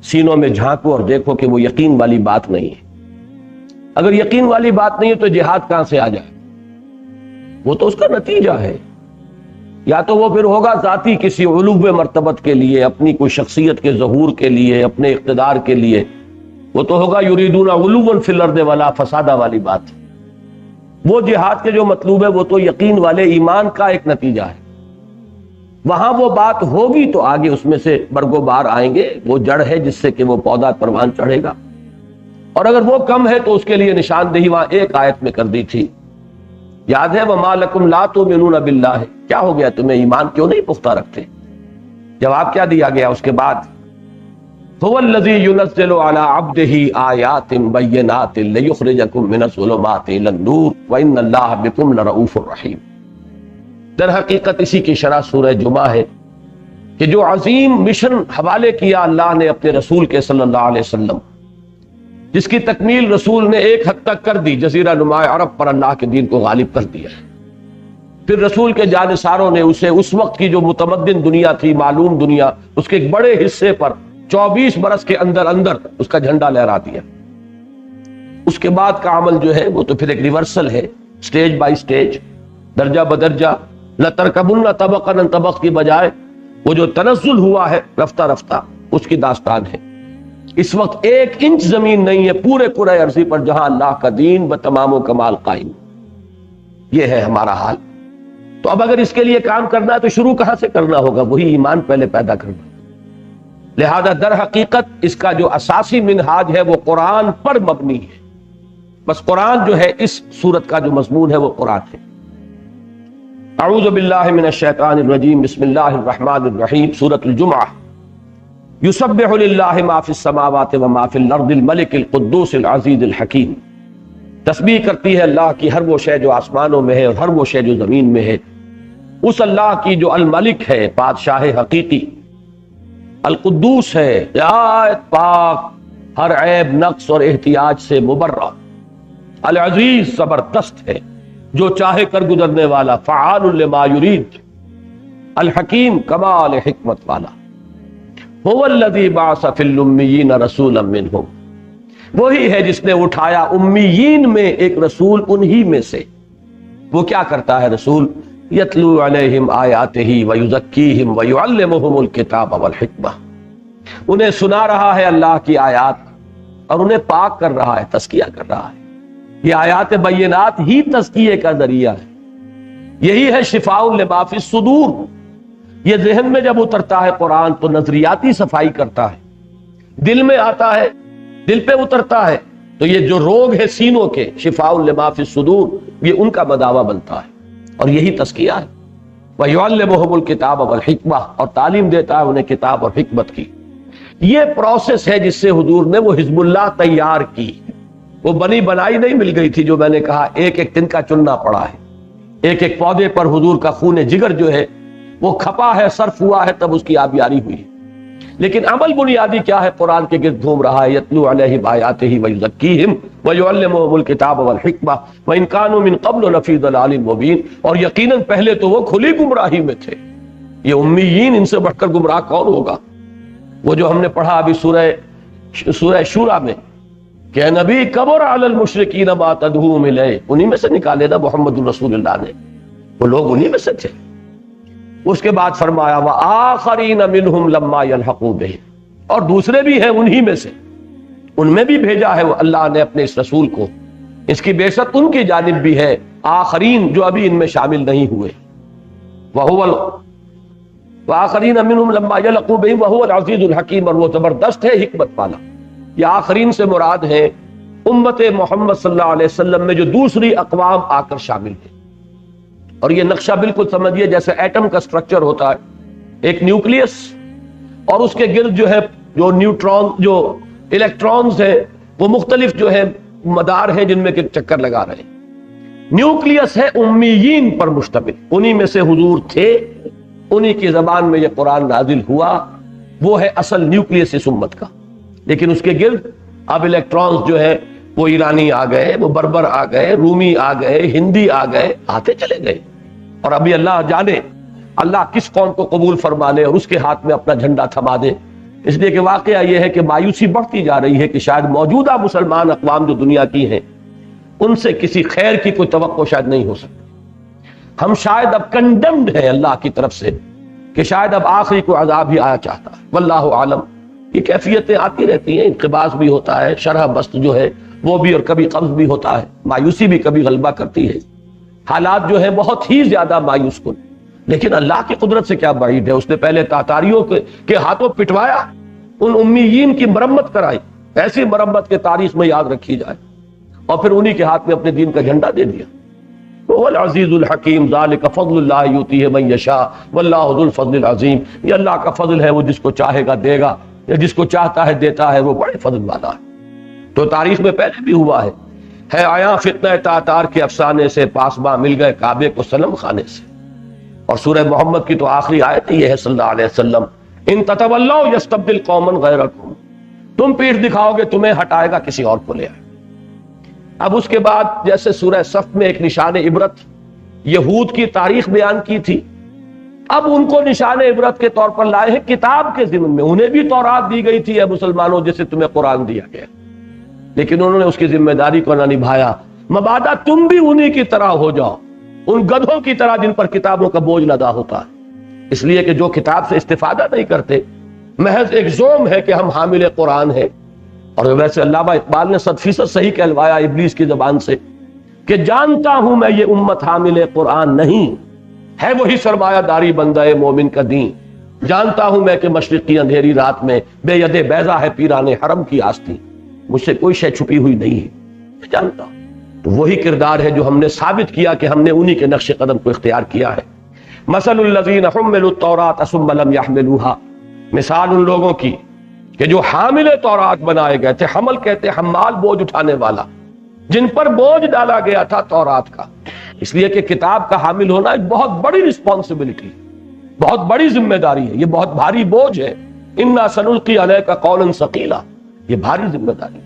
سینوں میں جھانکو اور دیکھو کہ وہ یقین والی بات نہیں ہے، اگر یقین والی بات نہیں ہے تو جہاد کہاں سے آ جائے؟ وہ تو اس کا نتیجہ ہے، یا تو وہ پھر ہوگا ذاتی کسی علو مرتبت کے لیے، اپنی کوئی شخصیت کے ظہور کے لیے، اپنے اقتدار کے لیے، وہ تو ہوگا یریدون علوا فی الارض ولا فسادا والی بات۔ وہ جہاد کے جو مطلوب ہے وہ تو یقین والے ایمان کا ایک نتیجہ ہے، وہاں وہ بات ہوگی تو آگے اس میں سے برگ و بار آئیں گے، وہ جڑ ہے جس سے کہ وہ پودا پروان چڑھے گا۔ اور اگر وہ کم ہے تو اس کے لیے نشاندہی وہاں ایک آیت میں کر دی تھی، یاد ہے وَمَا لَكُمْ لَا تُؤْمِنُونَ بِاللَّهِ، کیا ہو گیا تمہیں ایمان کیوں نہیں پختہ رکھتے؟ جواب کیا دیا گیا اس کے بعد؟ هُوَ الَّذِي يُنَزِّلُ عَلَىٰ عَبْدِهِ آيَاتٍ بَيِّنَاتٍ لِيُخْرِجَكُم مِّنَ الظُّلُمَاتِ إِلَى النُّورِ وَإِنَّ اللَّهَ بِكُمْ لَرَءُوفٌ رَحِيمٌ۔ در حقیقت اسی کی شرح سورہ جمعہ ہے کہ جو عظیم مشن حوالے کیا اللہ نے اپنے رسول کے صلی اللہ علیہ وسلم، جس کی تکمیل رسول نے ایک حد تک کر دی، جزیرہ نما عرب پر اللہ کے دین کو غالب کر دیا، پھر رسول کے جانثاروں نے اسے اس وقت کی جو متمدن دنیا تھی، معلوم دنیا، اس کے ایک بڑے حصے پر 24 برس کے اندر اندر اس کا جھنڈا لہرا دیا۔ اس کے بعد کا عمل جو ہے وہ تو پھر ایک ریورسل ہے، سٹیج بائی سٹیج، درجہ بدرجہ، لَتَرْكَبُنَّ طَبَقًا عَن طَبَقٍ کی بجائے وہ جو تنزل ہوا ہے رفتہ رفتہ، اس کی داستان ہے۔ اس وقت 1 انچ زمین نہیں ہے پورے کرۂ ارضی پر جہاں اللہ کا دین بتمام و کمال قائم۔ یہ ہے ہمارا حال۔ تو اب اگر اس کے لیے کام کرنا ہے تو شروع کہاں سے کرنا ہوگا؟ وہی ایمان پہلے پیدا کرنا۔ لہذا در حقیقت اس کا جو اساسی منہاج ہے وہ قرآن پر مبنی ہے، بس قرآن جو ہے اس سورت کا جو مضمون ہے وہ قرآن ہے۔ اعوذ باللہ من الشیطان الرجیم، بسم اللہ الرحمن الرحیم۔ سورۃ الجمعہ۔ یسبح للہ ما فی السماوات وما فی الارض الملک القدوس العزیز الحکیم۔ تسبیح کرتی ہے اللہ کی ہر وہ شے جو آسمانوں میں ہے اور ہر وہ شے جو زمین میں ہے، اس اللہ کی جو الملک ہے، بادشاہ حقیقی، القدوس ہے، نہایت پاک، ہر عیب نقص اور احتیاج سے مبرہ، العزیز زبردست ہے، جو چاہے کر گزرنے والا، فعال لما یرید، الحکیم کمال حکمت والا، هو الذی بعث فی الامیین رسولا منہم، وہی ہے جس نے اٹھایا امیین میں ایک رسول انہی میں سے۔ وہ کیا کرتا ہے رسول؟ یتلو علیہم آیاتہ ویزکیہم ویعلمہم الکتاب والحکمہ، انہیں سنا رہا ہے اللہ کی آیات اور انہیں پاک کر رہا ہے، تزکیہ کر رہا ہے۔ یہ آیات بینات ہی تزکیے کا ذریعہ ہے، یہی ہے شفاء لما فی الصدور۔ یہ ذہن میں جب اترتا ہے قرآن تو نظریاتی صفائی کرتا ہے، دل میں آتا ہے، دل پہ اترتا ہے تو یہ جو روگ ہے سینوں کے، شفاء لما فی الصدور، یہ ان کا مداوا بنتا ہے اور یہی تزکیہ ہے۔ وَيُعَلِّمُهُمُ الْكِتَابَ وَالْحِکْمَةَ، اور تعلیم دیتا ہے انہیں کتاب اور حکمت کی۔ یہ پروسیس ہے جس سے حضور نے وہ حزب اللہ تیار کی۔ وہ بنی بنائی نہیں مل گئی تھی، جو میں نے کہا ایک ایک تنکا چننا پڑا ہے، ایک ایک پودے پر حضور کا خون جگر جو ہے وہ کھپا ہے، صرف ہوا ہے، تب اس کی آبیاری ہوئی ہے۔ لیکن عمل بنیادی کیا ہے؟ قرآن کے گرد گھوم رہا ہے، یتلو علیہم آیاتہ ویزکیہم ویعلمہم الکتاب والحکمہ وان کانوا من قبل لفی ضلال مبین، اور یقیناً پہلے تو وہ کھلی گمراہی میں تھے۔ یہ امیین، ان سے بڑھ کر گمراہ کون ہوگا؟ وہ جو ہم نے پڑھا ابھی سورہ شورى میں کہ اے نبی کبر علی المشرکین ما تدعوہم الیہ، انہی میں سے نکالے نا محمد رسول اللہ نے، وہ لوگ انہی میں سے تھے۔ اس کے بعد فرمایا وآخرین منہم لما یلحقوا بہم، اور دوسرے بھی ہیں انہی میں سے، ان میں بھی بھیجا ہے وہ اللہ نے اپنے اس رسول کو، اس کی بعثت ان کی جانب بھی ہے، آخرین جو ابھی ان میں شامل نہیں ہوئے۔ وآخرین منہم لما یلحقوا بہم وہو العزیز الحکیم، اور وہ زبردست ہے حکمت والا۔ یہ آخرین سے مراد ہے امت محمد صلی اللہ علیہ وسلم میں جو دوسری اقوام آ کر شامل ہیں۔ اور یہ نقشہ بالکل سمجھیے جیسے ایٹم کا سٹرکچر ہوتا ہے، ایک نیوکلیس اور اس کے گرد جو ہے جو نیوٹرون، جو الیکٹرونز ہیں، وہ مختلف جو ہے مدار ہیں جن میں کہ چکر لگا رہے ہیں۔ نیوکلیس ہے امیین پر مشتمل، انہی میں سے حضور تھے، انہی کی زبان میں یہ قرآن نازل ہوا، وہ ہے اصل نیوکلیس اس امت کا۔ لیکن اس کے گرد اب الیکٹرونز جو ہے وہ ایرانی آ گئے، وہ بربر آ گئے، رومی آ گئے، ہندی آ گئے، آتے چلے گئے۔ اور ابھی اللہ جانے اللہ کس قوم کو قبول فرما لے اور اس کے ہاتھ میں اپنا جھنڈا تھما دے۔ اس لیے کہ واقعہ یہ ہے کہ مایوسی بڑھتی جا رہی ہے کہ شاید موجودہ مسلمان اقوام جو دنیا کی ہیں ان سے کسی خیر کی کوئی توقع شاید نہیں ہو سکتی۔ ہم شاید اب کنڈمڈ ہیں اللہ کی طرف سے کہ شاید اب آخری کوئی عذاب ہی آیا چاہتا ہے، واللہ عالم۔ یہ کیفیتیں آتی رہتی ہیں، انقباض بھی ہوتا ہے، شرح بست جو ہے وہ بھی، اور کبھی قبض بھی ہوتا ہے، مایوسی بھی کبھی غلبہ کرتی ہے، حالات جو ہے بہت ہی زیادہ مایوس کن۔ لیکن اللہ کی قدرت سے کیا بعید ہے، اس نے پہلے تاتاریوں کے ہاتھوں پٹوایا، ان امیین کی مرمت کرائی، ایسی مرمت کے تاریخ میں یاد رکھی جائے، اور پھر انہی کے ہاتھ میں اپنے دین کا جھنڈا دے دیا۔ وہ العزیز الحکیم، ذالک فضل اللہ یؤتیہ من یشاء واللہ ذو الفضل العظیم۔ یہ اللہ کا فضل ہے، وہ جس کو چاہے گا دے گا، یا جس کو چاہتا ہے دیتا ہے، وہ بڑے فضل والا ہے۔ تو تاریخ میں پہلے بھی ہوا ہے آیا فتنہ تاتار کے افسانے سے، پاسباں مل گئے کعبے کو صنم خانے سے۔ اور سورہ محمد کی تو آخری آیت یہ ہے صلی اللہ علیہ وسلم، ان تتولوا یستبدل قوما غیرکم، تم پیٹھ دکھاؤ گے تمہیں ہٹائے گا کسی اور کو لے آئے۔ اب اس کے بعد جیسے سورہ صف میں ایک نشان عبرت یہود کی تاریخ بیان کی تھی، اب ان کو نشان عبرت کے طور پر لائے ہیں کتاب کے ضمن میں۔ انہیں بھی تورات دی گئی تھی، اے مسلمانوں جیسے تمہیں قرآن دیا گیا، لیکن انہوں نے اس کی ذمہ داری کو نہ نبھایا۔ مبادا تم بھی انہی کی طرح ہو جاؤ، ان گدھوں کی طرح جن پر کتابوں کا بوجھ لدا ہوتا ہے، اس لیے کہ جو کتاب سے استفادہ نہیں کرتے، محض ایک زوم ہے کہ ہم حامل قرآن ہیں۔ اور ویسے علامہ اقبال نے 100% صحیح کہلوایا ابلیس کی زبان سے کہ جانتا ہوں میں یہ امت حامل قرآن نہیں ہے، وہی سرمایہ داری بندہ مومن کا دین۔ جانتا ہوں میں کہ مشرق کی اندھیری رات میں بے ید بیضا ہے پیران حرم کی آستین، مجھ سے کوئی شے چھپی ہوئی نہیں ہے، میں جانتا ہوں۔ تو وہی کردار ہے جو ہم نے ثابت کیا کہ ہم نے انہی کے نقش قدم کو اختیار کیا ہے۔ مثل الذین حملوا التوراۃ ثم لم يحملوها، مثال ان لوگوں کی کہ جو حامل تورات بنائے گئے تھے، حمل کہتے حمال بوجھ اٹھانے والا، جن پر بوجھ ڈالا گیا تھا تورات کا، اس لیے کہ کتاب کا حامل ہونا ایک بہت بڑی رسپانسبلٹی، بہت بڑی ذمہ داری ہے، یہ بہت بھاری بوجھ ہے۔ انا سنلقی علیک قولا ثقیلا، یہ بھاری ذمہ داری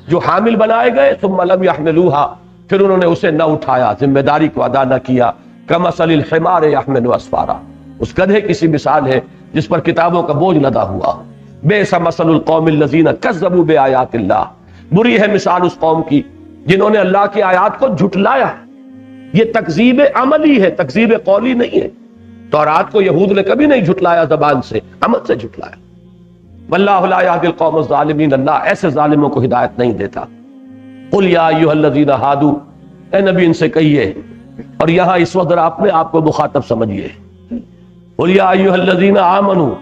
جو حامل بنائے گئے ثم لم يحملوها، پھر انہوں نے اسے نہ اٹھایا، ذمہ داری کو ادا نہ کیا۔ کمثل الحمار يحمل اسفارا، اس گدھے کی سی مثال ہے جس پر کتابوں کا بوجھ لدا ہوا۔ بئس مثل القوم الذین کذبوا بآیات اللہ، بری ہے مثال اس قوم کی جنہوں نے اللہ کی آیات کو جھٹلایا۔ یہ تکذیب عملی ہے، تکذیب قولی نہیں ہے۔ تورات کو یہود نے کبھی نہیں جھٹلایا زبان سے، عمل سے جھٹلایا۔ واللہ لا یہدی القوم الظالمین، اللہ ایسے ظالموں کو ہدایت نہیں دیتا۔ قل یا ایھا الذین ھادوا، اے نبی ان سے کہیے، اور یہاں اس وقت اپنے آپ کو مخاطب سمجھیے، قل یا ایھا الذین آمنوا،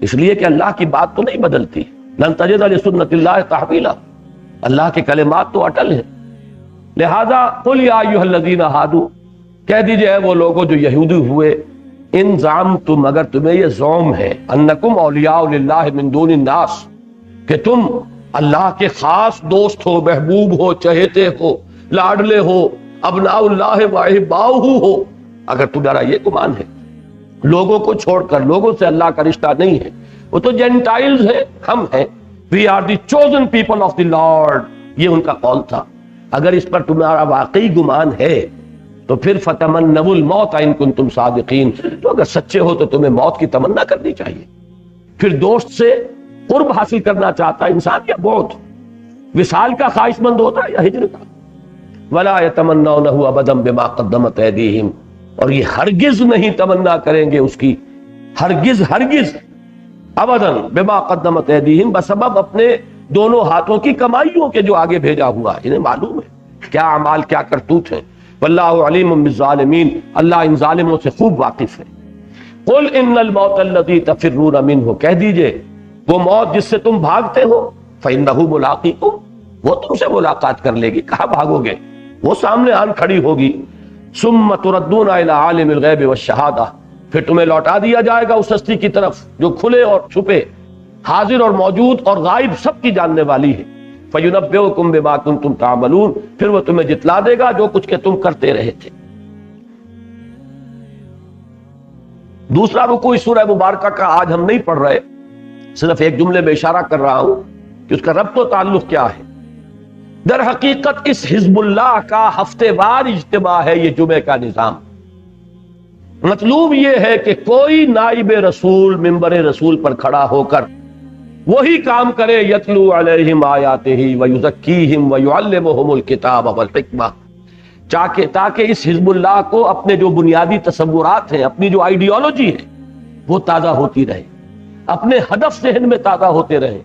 اس لیے کہ اللہ کی بات تو نہیں بدلتی، لن تجد لسنت اللہ تحویلا، اللہ کے کلمات تو اٹل ہیں۔ لہذا قل یا ایھا الذین ھادوا، کہہ دیجئے اے وہ لوگوں جو یہودی ہوئے، ان زعمتم، اگر تمہیں یہ زعم ہے، انکم اولیاء للہ من دون الناس، کہ تم اللہ کے خاص دوست ہو، محبوب ہو، چہیتے ہو، لاڈلے ہو، ابناء اللہ و احباؤہ ہو، اگر تمہارا یہ گمان ہے، لوگوں کو چھوڑ کر، لوگوں سے اللہ کا رشتہ نہیں ہے، وہ تو جینٹائلز ہیں، ہم ہیں، we are the chosen people of the Lord, یہ ان کا قول تھا۔ اگر اس پر تمہارا واقعی گمان ہے تو پھر فتمنوا الموت ان کنتم صادقین، تو اگر سچے ہو تو تمہیں موت کی تمنا کرنی چاہیے۔ پھر دوست سے قرب حاصل کرنا چاہتا ہے انسان یا بعد، وصال کا خواہش مند ہوتا ہے یا ہجر کا۔ ولا يتمنونه ابدا بما قدمت ایدیہم، اور یہ ہرگز نہیں تمنا کریں گے اس کی، ہرگز ہرگز، ابدا بما قدمت ایدیہم، بسبب اپنے دونوں ہاتھوں کی کمائیوں کے جو آگے بھیجا ہوا ہے، انہیں معلوم ہے کیا اعمال کیا کرتوت ہیں۔ واللہ علیم بالظالمین، اللہ ان ظالموں سے خوب واقف ہے۔ قل ان الموت الذی تفرون منہ، کہہ دیجئے وہ موت جس سے تم بھاگتے ہو، فإنہ ملاقیکم، وہ تم سے ملاقات کر لے گی، کہاں بھاگو گے، وہ سامنے آن کھڑی ہوگی۔ ثم تردون الی عالم الغیب والشہادہ، پھر تمہیں لوٹا دیا جائے گا اس ہستی کی طرف جو کھلے اور چھپے، حاضر اور موجود اور غائب سب کی جاننے والی ہے۔ فَيُنَبِّئُكُم بِمَا كُنتُمْ تَعْمَلُونَ، پھر وہ تمہیں جتلا دے گا جو کچھ کہ تم کرتے رہے تھے۔ دوسرا رکوع اس سورہ مبارکہ کا آج ہم نہیں پڑھ رہے، صرف ایک جملے میں اشارہ کر رہا ہوں کہ اس کا ربط و تعلق کیا ہے۔ در حقیقت اس حزب اللہ کا ہفتے وار اجتماع ہے یہ جمعے کا نظام۔ مطلوب یہ ہے کہ کوئی نائب رسول ممبر رسول پر کھڑا ہو کر وہی کام کرے، یتلو علیہم آیاتہ ویزکیہم ویعلمہم الکتاب والحکمہ، تاکہ اس حزب اللہ کو اپنے جو بنیادی تصورات ہیں، اپنی جو آئیڈیالوجی ہے وہ تازہ ہوتی رہے، اپنے ہدف ذہن میں تازہ ہوتے رہے۔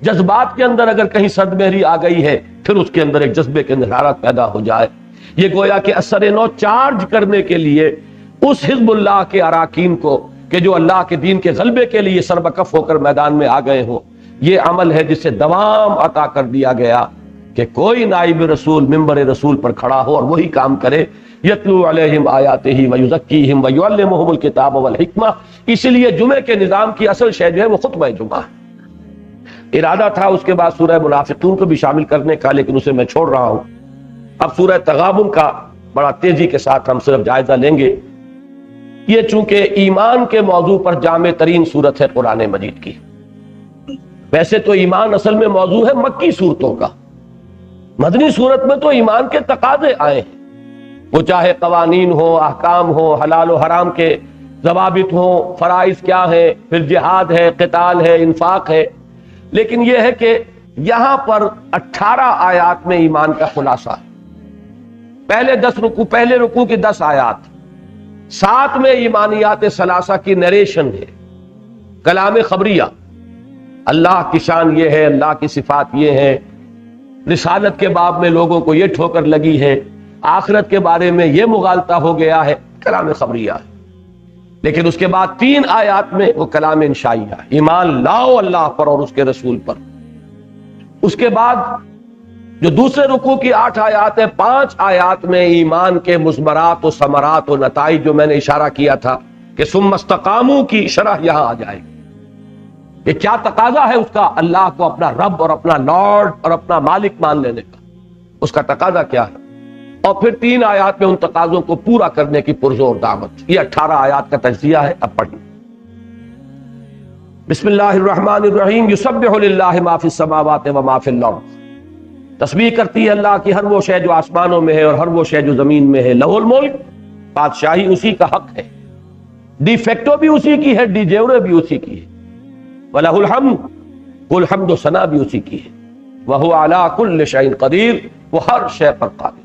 جذبات کے اندر اگر کہیں سرد مہری آ گئی ہے، پھر اس کے اندر ایک جذبے کے اندر حرارت پیدا ہو جائے۔ یہ گویا کہ اثر نو چارج کرنے کے لیے اس حزب اللہ کے اراکین کو کہ جو اللہ کے دین کے غلبے کے لیے سربکف ہو کر میدان میں آ گئے ہوں، یہ عمل ہے جسے دوام عطا کر دیا گیا کہ کوئی نائب رسول ممبر رسول پر کھڑا ہو اور وہی کام کرے، یتلو علیہم آیاتہ ویزکیہم ویعلمہم الکتاب والحکمہ۔ اسی لیے جمعے کے نظام کی اصل شے جو ہے وہ خطبہ جمعہ ہے۔ ارادہ تھا اس کے بعد سورہ منافقون کو بھی شامل کرنے کا، لیکن اسے میں چھوڑ رہا ہوں۔ اب سورہ تغابن کا بڑا تیزی کے ساتھ ہم صرف جائزہ لیں گے۔ یہ چونکہ ایمان کے موضوع پر جامع ترین صورت ہے قرآن مجید کی۔ ویسے تو ایمان اصل میں موضوع ہے مکی صورتوں کا، مدنی صورت میں تو ایمان کے تقاضے آئے ہیں، وہ چاہے قوانین ہو، احکام ہو، حلال و حرام کے ضوابط ہوں، فرائض کیا ہے، پھر جہاد ہے، قتال ہے، انفاق ہے۔ لیکن یہ ہے کہ یہاں پر 18 آیات میں ایمان کا خلاصہ ہے۔ پہلے رکوع کی 10 آیات، 7 میں ایمانیات ثلاثہ کی نریشن ہے، کلام خبریہ، اللہ کی شان یہ ہے، اللہ کی صفات یہ ہے، رسالت کے باب میں لوگوں کو یہ ٹھوکر لگی ہے، آخرت کے بارے میں یہ مغالطہ ہو گیا ہے، کلام خبریہ ہے۔ لیکن اس کے بعد 3 آیات میں وہ کلام انشائیہ، ایمان لاؤ اللہ پر اور اس کے رسول پر۔ اس کے بعد جو دوسرے رکوع کی 8 آیات ہے، 5 آیات میں ایمان کے مثمرات و ثمرات و نتائج، جو میں نے اشارہ کیا تھا کہ ثم استقاموا کی شرح یہاں آ جائے گی کہ کیا تقاضا ہے اس کا، اللہ کو اپنا رب اور اپنا لارڈ اور اپنا مالک مان لینے کا۔ اس کا تقاضا کیا ہے، اور پھر 3 آیات میں ان تقاضوں کو پورا کرنے کی پرزور دعوت۔ یہ 18 آیات کا تجزیہ ہے، اب پڑھیں۔ بسم اللہ الرحمن الرحیم، یسبح للہ ما فی السماوات و ما فی الارض، تسبیح کرتی ہے اللہ کی ہر وہ شے جو آسمانوں میں ہے اور ہر وہ شے جو زمین میں ہے۔ لہ الملک، بادشاہی اسی کا حق ہے، ڈی فیکٹو بھی اسی کی ہے، ڈی جیورے بھی اسی کی ہے، وَلَهُ الْحَمْدُ، کل حمد و ثنا بھی اسی کی ہے، وَهُوَ عَلَىٰ كُلِّ شَيْءٍ قَدِيرٌ، وہ ہر شے پر قادر۔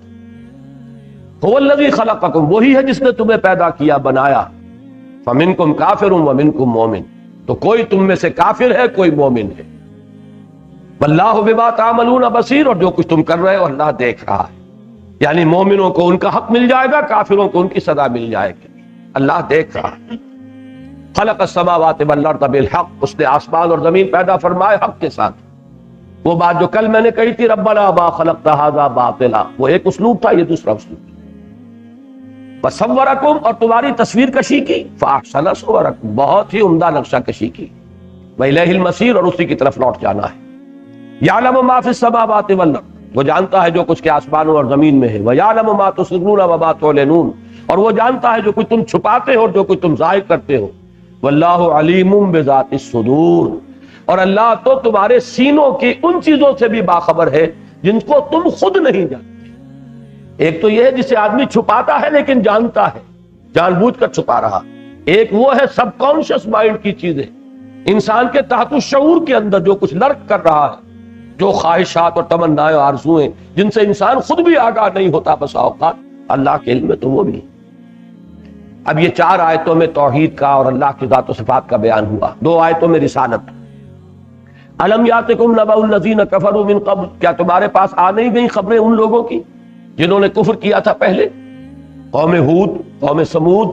هُوَ الَّذِي خَلَقَكُمْ، وہی ہے جس نے تمہیں پیدا کیا، بنایا، فَمِنْكُمْ كَافِرٌ وَمِنْكُمْ مُؤْمِنٌ، تو کوئی تم میں سے کافر ہے، کوئی مومن ہے۔ وَاللَّهُ بِمَا تَعْمَلُونَ بَصِيرٌ، اور جو کچھ تم کر رہے ہو اللہ دیکھ رہا ہے۔ یعنی مومنوں کو ان کا حق مل جائے گا، کافروں کو ان کی سزا مل جائے گی، اللہ دیکھ رہا ہے۔ خلق السماوات والارض بالحق، اس نے آسمان اور زمین پیدا فرمائے حق کے ساتھ۔ وہ بات جو کل میں نے کہی تھی، ربنا ما خلقت هذا باطلا، وہ ایک اسلوب تھا، یہ دوسرا اسلوب۔ وصورکم، اور تمہاری تصویر کشی کی، فاحسن صورکم، بہت ہی عمدہ نقشہ کشی کی، وإلیہ المصیر، اور اسی کی طرف لوٹ جانا ہے۔ یعلم ما فی السماوات والارض، وہ جانتا ہے جو کچھ کے آسمانوں اور زمین میں ہے۔ وَيَعْلَمُ مَا تُسِرُّونَ وَمَا تُعْلِنُونَ، اور وہ جانتا ہے جو کچھ تم چھپاتے ہو اور جو کچھ تم ظاہر کرتے ہو۔ وَاللَّهُ عَلِيمٌ بِذَاتِ الصُّدُورِ، اور اللہ تو تمہارے سینوں کی ان چیزوں سے بھی باخبر ہے جن کو تم خود نہیں جانتے۔ ایک تو یہ ہے جسے آدمی چھپاتا ہے لیکن جانتا ہے، جان بوجھ کر چھپا رہا۔ ایک وہ ہے سب کانشس مائنڈ کی چیزیں، انسان کے تحت الشعور کے اندر جو کچھ لرک کر رہا ہے، جو خواہشات اور تمنائیں اور آرزوئیں جن سے انسان خود بھی آگاہ نہیں ہوتا بسا اوقات، اللہ کے علم میں تو وہ بھی۔ اب یہ 4 آیتوں میں توحید کا اور اللہ کی ذات و صفات کا بیان ہوا، 2 آیتوں میں رسالت۔ الم یاتکم نبأ الذین کفروا من قبل، کیا تمہارے پاس آ نہیں گئی خبریں ان لوگوں کی جنہوں نے کفر کیا تھا پہلے؟ قوم ہود، قوم سمود،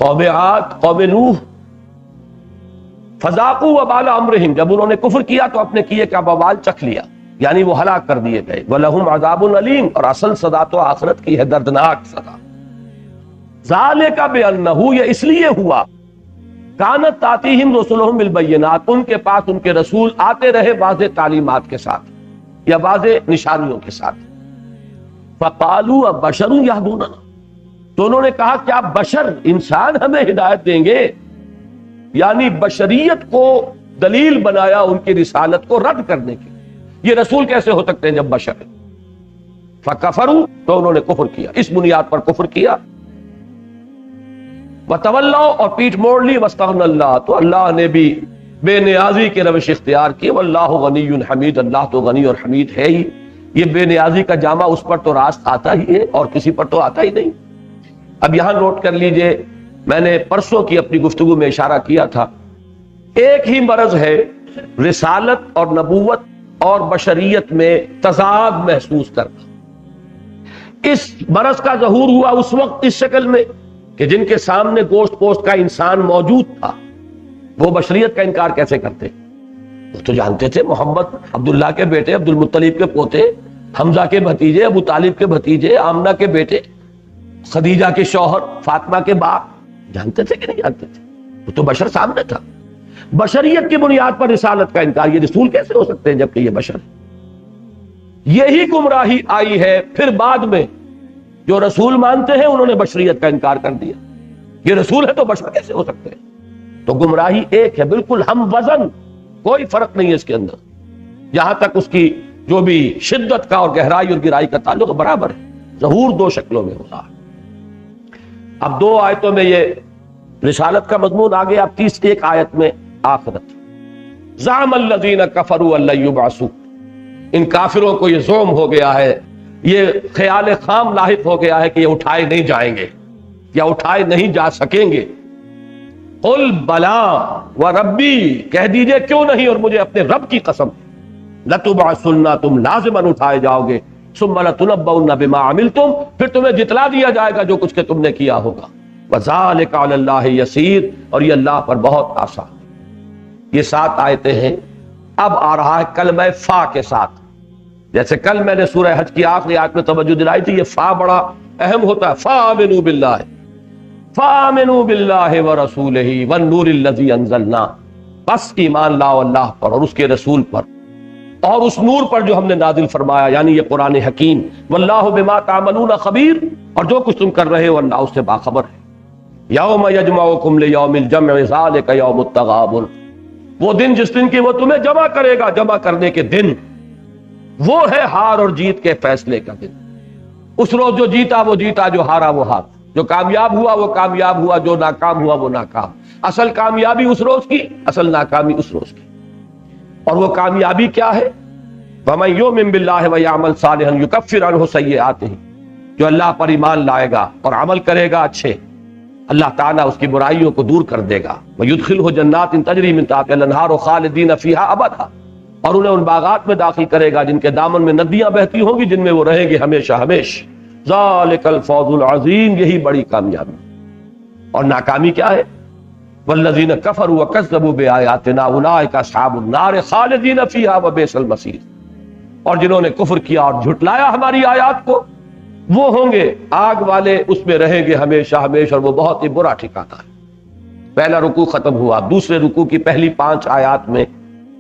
قوم عاد، قوم نوح۔ فذاقوا وبال امرہم، جب انہوں نے کفر کیا تو اپنے کیے کا وبال چکھ لیا، یعنی وہ ہلاک کر دیے گئے۔ وَلَهُمْ عَذَابٌ علیم، اور اصل سزا تو آخرت کی ہے، دردناک سزا۔ ذَلِكَ بِأَنَّهُ، یہ اس لیے ہوا، كَانَتْ تَأْتِيهِمْ رُسُلُهُم بِالْبَيِّنَاتِ، ان کے پاس ان کے رسول آتے رہے واضح تعلیمات کے ساتھ یا واضح نشانیوں کے ساتھ۔ فَقَالُوا أَبَشَرٌ يَهْدُونَنَا، تو انہوں نے کہا کیا بشر، انسان ہمیں ہدایت دیں گے؟ یعنی بشریت کو دلیل بنایا ان کی رسالت کو رد کرنے کی، یہ رسول کیسے ہو سکتے ہیں جب بشر؟ فکفروا، تو انہوں نے کفر کیا، اس بنیاد پر کفر کیا۔ وتولوا، اور پیٹھ موڑ لی۔ واستغنى اللہ، تو اللہ نے بھی بے نیازی کی روش اختیار کی۔ واللہ غنی حمید، اللہ تو غنی اور حمید ہے ہی، یہ بے نیازی کا جامہ اس پر تو راست آتا ہی ہے اور کسی پر تو آتا ہی نہیں۔ اب یہاں نوٹ کر لیجئے، میں نے پرسوں کی اپنی گفتگو میں اشارہ کیا تھا، ایک ہی مرض ہے رسالت اور نبوت اور بشریت میں تضاد محسوس کرنا۔ اس مرض کا ظہور ہوا اس وقت اس شکل میں کہ جن کے سامنے گوشت پوشت کا انسان موجود تھا، وہ بشریت کا انکار کیسے کرتے؟ وہ تو جانتے تھے محمد عبداللہ کے بیٹے، عبد المطلب کے پوتے، حمزہ کے بھتیجے، ابو طالب کے بھتیجے، آمنہ کے بیٹے، خدیجہ کے شوہر، فاطمہ کے باپ، جانتے تھے کہ نہیں جانتے تھے؟ وہ تو بشر سامنے تھا۔ بشریت کی بنیاد پر رسالت کا انکار، یہ رسول کیسے ہو سکتے ہیں جبکہ یہ بشر ہے؟ یہی گمراہی آئی ہے پھر بعد میں، جو رسول مانتے ہیں انہوں نے بشریت کا انکار کر دیا، یہ رسول ہے تو بشر کیسے ہو سکتے ہیں؟ تو گمراہی ایک ہے، بالکل ہم وزن، کوئی فرق نہیں ہے اس کے اندر، جہاں تک اس کی جو بھی شدت کا اور گہرائی اور گہرائی کا تعلق برابر ہے، ظہور 2 شکلوں میں ہوتا ہے۔ اب 2 آیتوں میں یہ رسالت کا مضمون آ گیا، اب 31 آیت میں آخرت۔ زعم الذین کفروا ان لن یبعثوا، ان کافروں کو یہ زعم ہو گیا ہے، یہ خیال خام لاحق ہو گیا ہے کہ یہ اٹھائے نہیں جائیں گے یا اٹھائے نہیں جا سکیں گے۔ قل بلا وربی، کہہ دیجئے کیوں نہیں اور مجھے اپنے رب کی قسم، لتبعثن، تم لازماً اٹھائے جاؤ گے، ثم لتنبؤن بما عملتم، پھر تمہیں جتلا دیا جائے گا جو کچھ کہ تم نے کیا ہوگا۔ وذالک علی اللہ یسیر، اور یہ اللہ پر بہت آسان۔ یہ 7 آیتیں ہیں۔ اب آ رہا ہے کلمہ فا کے ساتھ، جیسے کل میں نے سورہ حج کی آخری آیت میں توجہ دلائی تھی، یہ فا بڑا اہم ہوتا ہے۔ فآمنوا باللہ، فآمنوا باللہ ورسولہ والنور الذی انزلنا، بس ایمان لاؤ اللہ پر اور اس کے رسول پر، اور اس نور پر جو ہم نے نازل فرمایا یعنی یہ قرآن حکیم، واللہ بما تعملون خبیر، اور جو کچھ تم کر رہے ہو اللہ اس سے باخبر ہے۔ یوم یجمعکم لیوم الجمع ذالک یوم التغابن، وہ دن جس دن کی وہ تمہیں جمع کرے گا، جمع کرنے کے دن، وہ ہے ہار اور جیت کے فیصلے کا دن۔ اس روز جو جیتا وہ جیتا، جو ہارا وہ ہارا، جو کامیاب ہوا وہ کامیاب ہوا، جو ناکام ہوا وہ ناکام۔ اصل کامیابی اس روز کی، اصل ناکامی اس روز کی۔ اور وہ کامیابی کیا ہے؟ وَمَن يُؤْمِن بِاللَّهِ وَيَعْمَلْ صَالِحًا يُكَفِّرْ عَنْهُ سَيِّئَاتِهِ، جو اللہ پر ایمان لائے گا اور عمل کرے گا اچھے، اللہ تعالیٰ اس کی برائیوں کو دور کر دے گا۔ وَيُدْخِلْهُ جَنَّاتٍ تَجْرِي مِن تَحْتِهَا الْأَنْهَارُ خَالِدِينَ فِيهَا أَبَدًا، اور انہیں ان باغات میں داخل کرے گا جن کے دامن میں ندیاں بہتی ہوں گی، جن میں وہ رہیں گے ہمیشہ ہمیشہ۔ ذَلِكَ الْفَوْزُ الْعَظِيمُ، یہی بڑی کامیابی۔ اور ناکامی کیا ہے؟ والذین کفروا وکذبوا بآیاتنا اولئک اصحاب النار خالدین فیہا وبئس المصیر، اور جنہوں نے کفر کیا اور جھٹلایا ہماری آیات کو، وہ ہوں گے آگ والے، اس میں رہیں گے ہمیشہ ہمیشہ، اور وہ بہت ہی برا ٹھکانہ ہے۔ پہلا رکوع ختم ہوا، دوسرے رکوع کی پہلی 5 آیات میں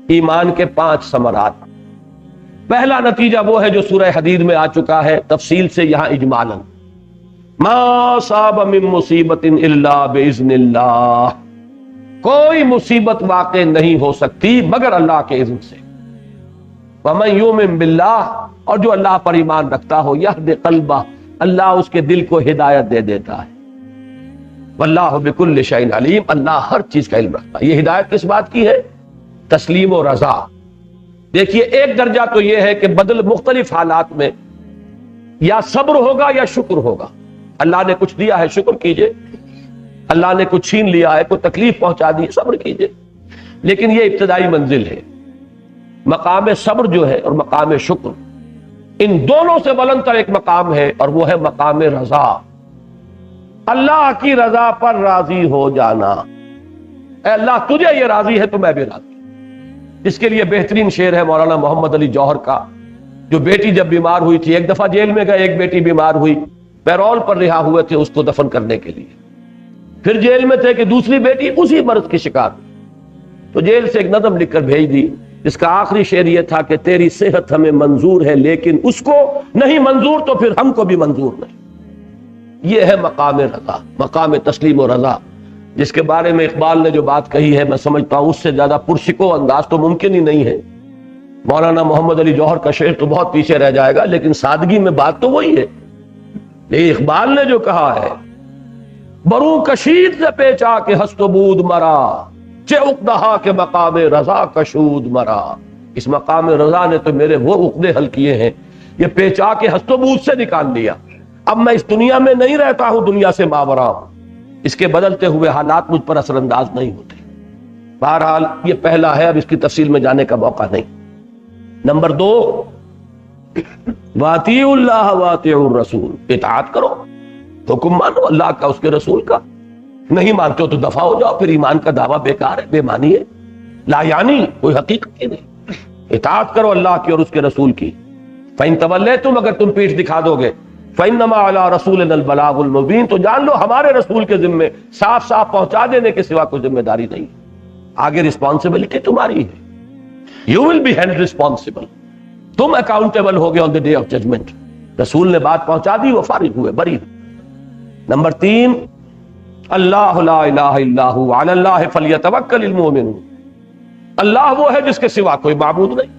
ایمان کے 5 ثمرات۔ پہلا نتیجہ وہ ہے جو سورہ حدید میں آ چکا ہے، تفصیل سے یہاں اجمالاً، ما صاب من مصیبت الا باذن اللہ، کوئی مصیبت واقع نہیں ہو سکتی مگر اللہ کے اذن سے۔ وَمَن يُؤْمِن بِاللَّهِ، اور جو اللہ پر ایمان رکھتا ہو، يَهْدِ قَلْبَهُ، اللہ اس کے دل کو ہدایت دے دیتا ہے۔ وَاللَّهُ بِكُلِّ شَيْءٍ عَلِيمٌ، اللہ ہر چیز کا علم رکھتا ہے۔ یہ ہدایت کس بات کی ہے؟ تسلیم و رضا۔ دیکھیے ایک درجہ تو یہ ہے کہ بدل مختلف حالات میں یا صبر ہوگا یا شکر ہوگا۔ اللہ نے کچھ دیا ہے شکر کیجئے، اللہ نے کچھ چھین لیا ہے، کوئی تکلیف پہنچا دی، صبر کیجئے۔ لیکن یہ ابتدائی منزل ہے۔ مقام صبر جو ہے اور مقام شکر، ان دونوں سے بلند تر ایک مقام ہے، اور وہ ہے مقام رضا، اللہ کی رضا پر راضی ہو جانا۔ اے اللہ تجھے یہ راضی ہے تو میں بھی راضی ہوں۔ اس کے لیے بہترین شعر ہے مولانا محمد علی جوہر کا، جو بیٹی جب بیمار ہوئی تھی، ایک دفعہ جیل میں گئے، ایک بیٹی بیمار ہوئی، پیرول پر رہا ہوئے تھے اس کو دفن کرنے کے لیے، پھر جیل میں تھے کہ دوسری بیٹی اسی مرض کی شکار ہوئی، تو جیل سے ایک نظم لکھ کر بھیج دی، جس کا آخری شعر یہ تھا کہ تیری صحت ہمیں منظور ہے لیکن اس کو نہیں منظور تو پھر ہم کو بھی منظور نہیں۔ یہ ہے مقام رضا، مقام تسلیم و رضا، جس کے بارے میں اقبال نے جو بات کہی ہے، میں سمجھتا ہوں اس سے زیادہ پرشکو انداز تو ممکن ہی نہیں ہے۔ مولانا محمد علی جوہر کا شعر تو بہت پیچھے رہ جائے گا، لیکن سادگی میں بات تو وہی ہے۔ لیکن اقبال نے جو کہا ہے، برو کشید سے پیچا کے ہست و بود مرا، چے عقدہا کے مقام رضا کشود مرا، اس مقام رضا نے تو میرے وہ عقدے حل کیے ہیں، یہ پیچا کے ہست و بود سے نکال لیا۔ اب میں اس دنیا میں نہیں رہتا ہوں، دنیا سے ماورا ہوں، اس کے بدلتے ہوئے حالات مجھ پر اثر انداز نہیں ہوتے۔ بہرحال یہ پہلا ہے، اب اس کی تفصیل میں جانے کا موقع نہیں۔ نمبر 2، وَأَطِیعُوا اللَّهَ وَأَطِیعُوا الرَّسُولَ، اطاعت کرو، حکم مانو اللہ کا، اس کے رسول کا۔ نہیں مانتے ہو تو دفع ہو جاؤ، پھر ایمان کا دعویٰ بیکار ہے، بے معنی ہے، لا یعنی کوئی حقیقت ہی نہیں۔ اطاعت کرو اللہ کی اور اس کے رسول کی۔ فَإِن تَوَلَّیْتُمْ، اگر تم پیٹھ دکھا دو گے، فَإِنَّمَا عَلَىٰ رَسُولِنَا الْبَلَاغُ الْمُبِينُ، تو جان لو ہمارے رسول کے ذمے صاف صاف پہنچا دینے کے سوا کوئی ذمہ داری نہیں، آگے رسپانسبلٹی تمہاری ہے۔ You will be held responsible, تم اکاؤنٹیبل ہوگے on the day of judgement. رسول نے بات پہنچا دی، وہ فارغ ہوئے، بری ہوئے۔ نمبر 3، اللہ لا الہ الا ہو علی اللہ فلیتوکل المؤمنون، اللہ وہ ہے جس کے سوا کوئی معبود نہیں،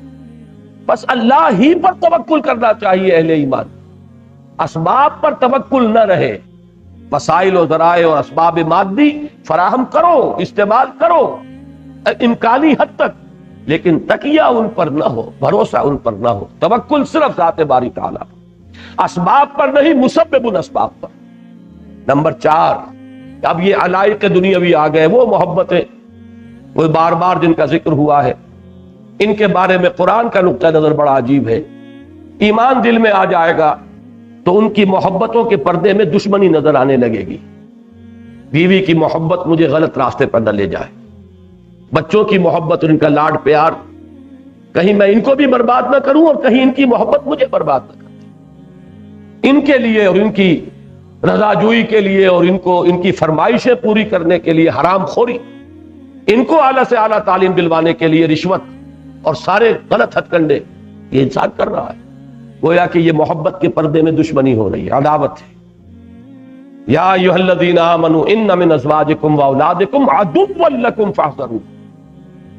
بس اللہ ہی پر توکل کرنا چاہیے اہل ایمان۔ اسباب پر توکل نہ رہے، وسائل و ذرائع اور اسباب مادی فراہم کرو، استعمال کرو امکانی حد تک، لیکن تکیہ ان پر نہ ہو، بھروسہ ان پر نہ ہو، توکل صرف ذات باری تعالیٰ، اسباب پر نہیں، مسبب الاسباب پر۔ نمبر 4، اب یہ علائق دنیاوی آ گئے، وہ محبتیں، وہ بار بار جن کا ذکر ہوا ہے، ان کے بارے میں قرآن کا نقطہ نظر بڑا عجیب ہے۔ ایمان دل میں آ جائے گا تو ان کی محبتوں کے پردے میں دشمنی نظر آنے لگے گی۔ بیوی کی محبت مجھے غلط راستے پر نہ لے جائے، بچوں کی محبت اور ان کا لاڈ پیار، کہیں میں ان کو بھی برباد نہ کروں اور کہیں ان کی محبت مجھے برباد نہ کرے۔ ان کے لیے اور ان کی رضا جوئی کے لیے اور ان کی فرمائشیں پوری کرنے کے لیے حرام خوری، ان کو اعلیٰ سے اعلیٰ تعلیم دلوانے کے لیے رشوت، اور سارے غلط ہتھ کنڈے یہ انسان کر رہا ہے. گویا کہ یہ محبت کے پردے میں دشمنی ہو رہی ہے، عداوت ہے. یا ایھا الذین آمنوا ان من ازواجکم واولادکم عدوا لکم فاحذروہ.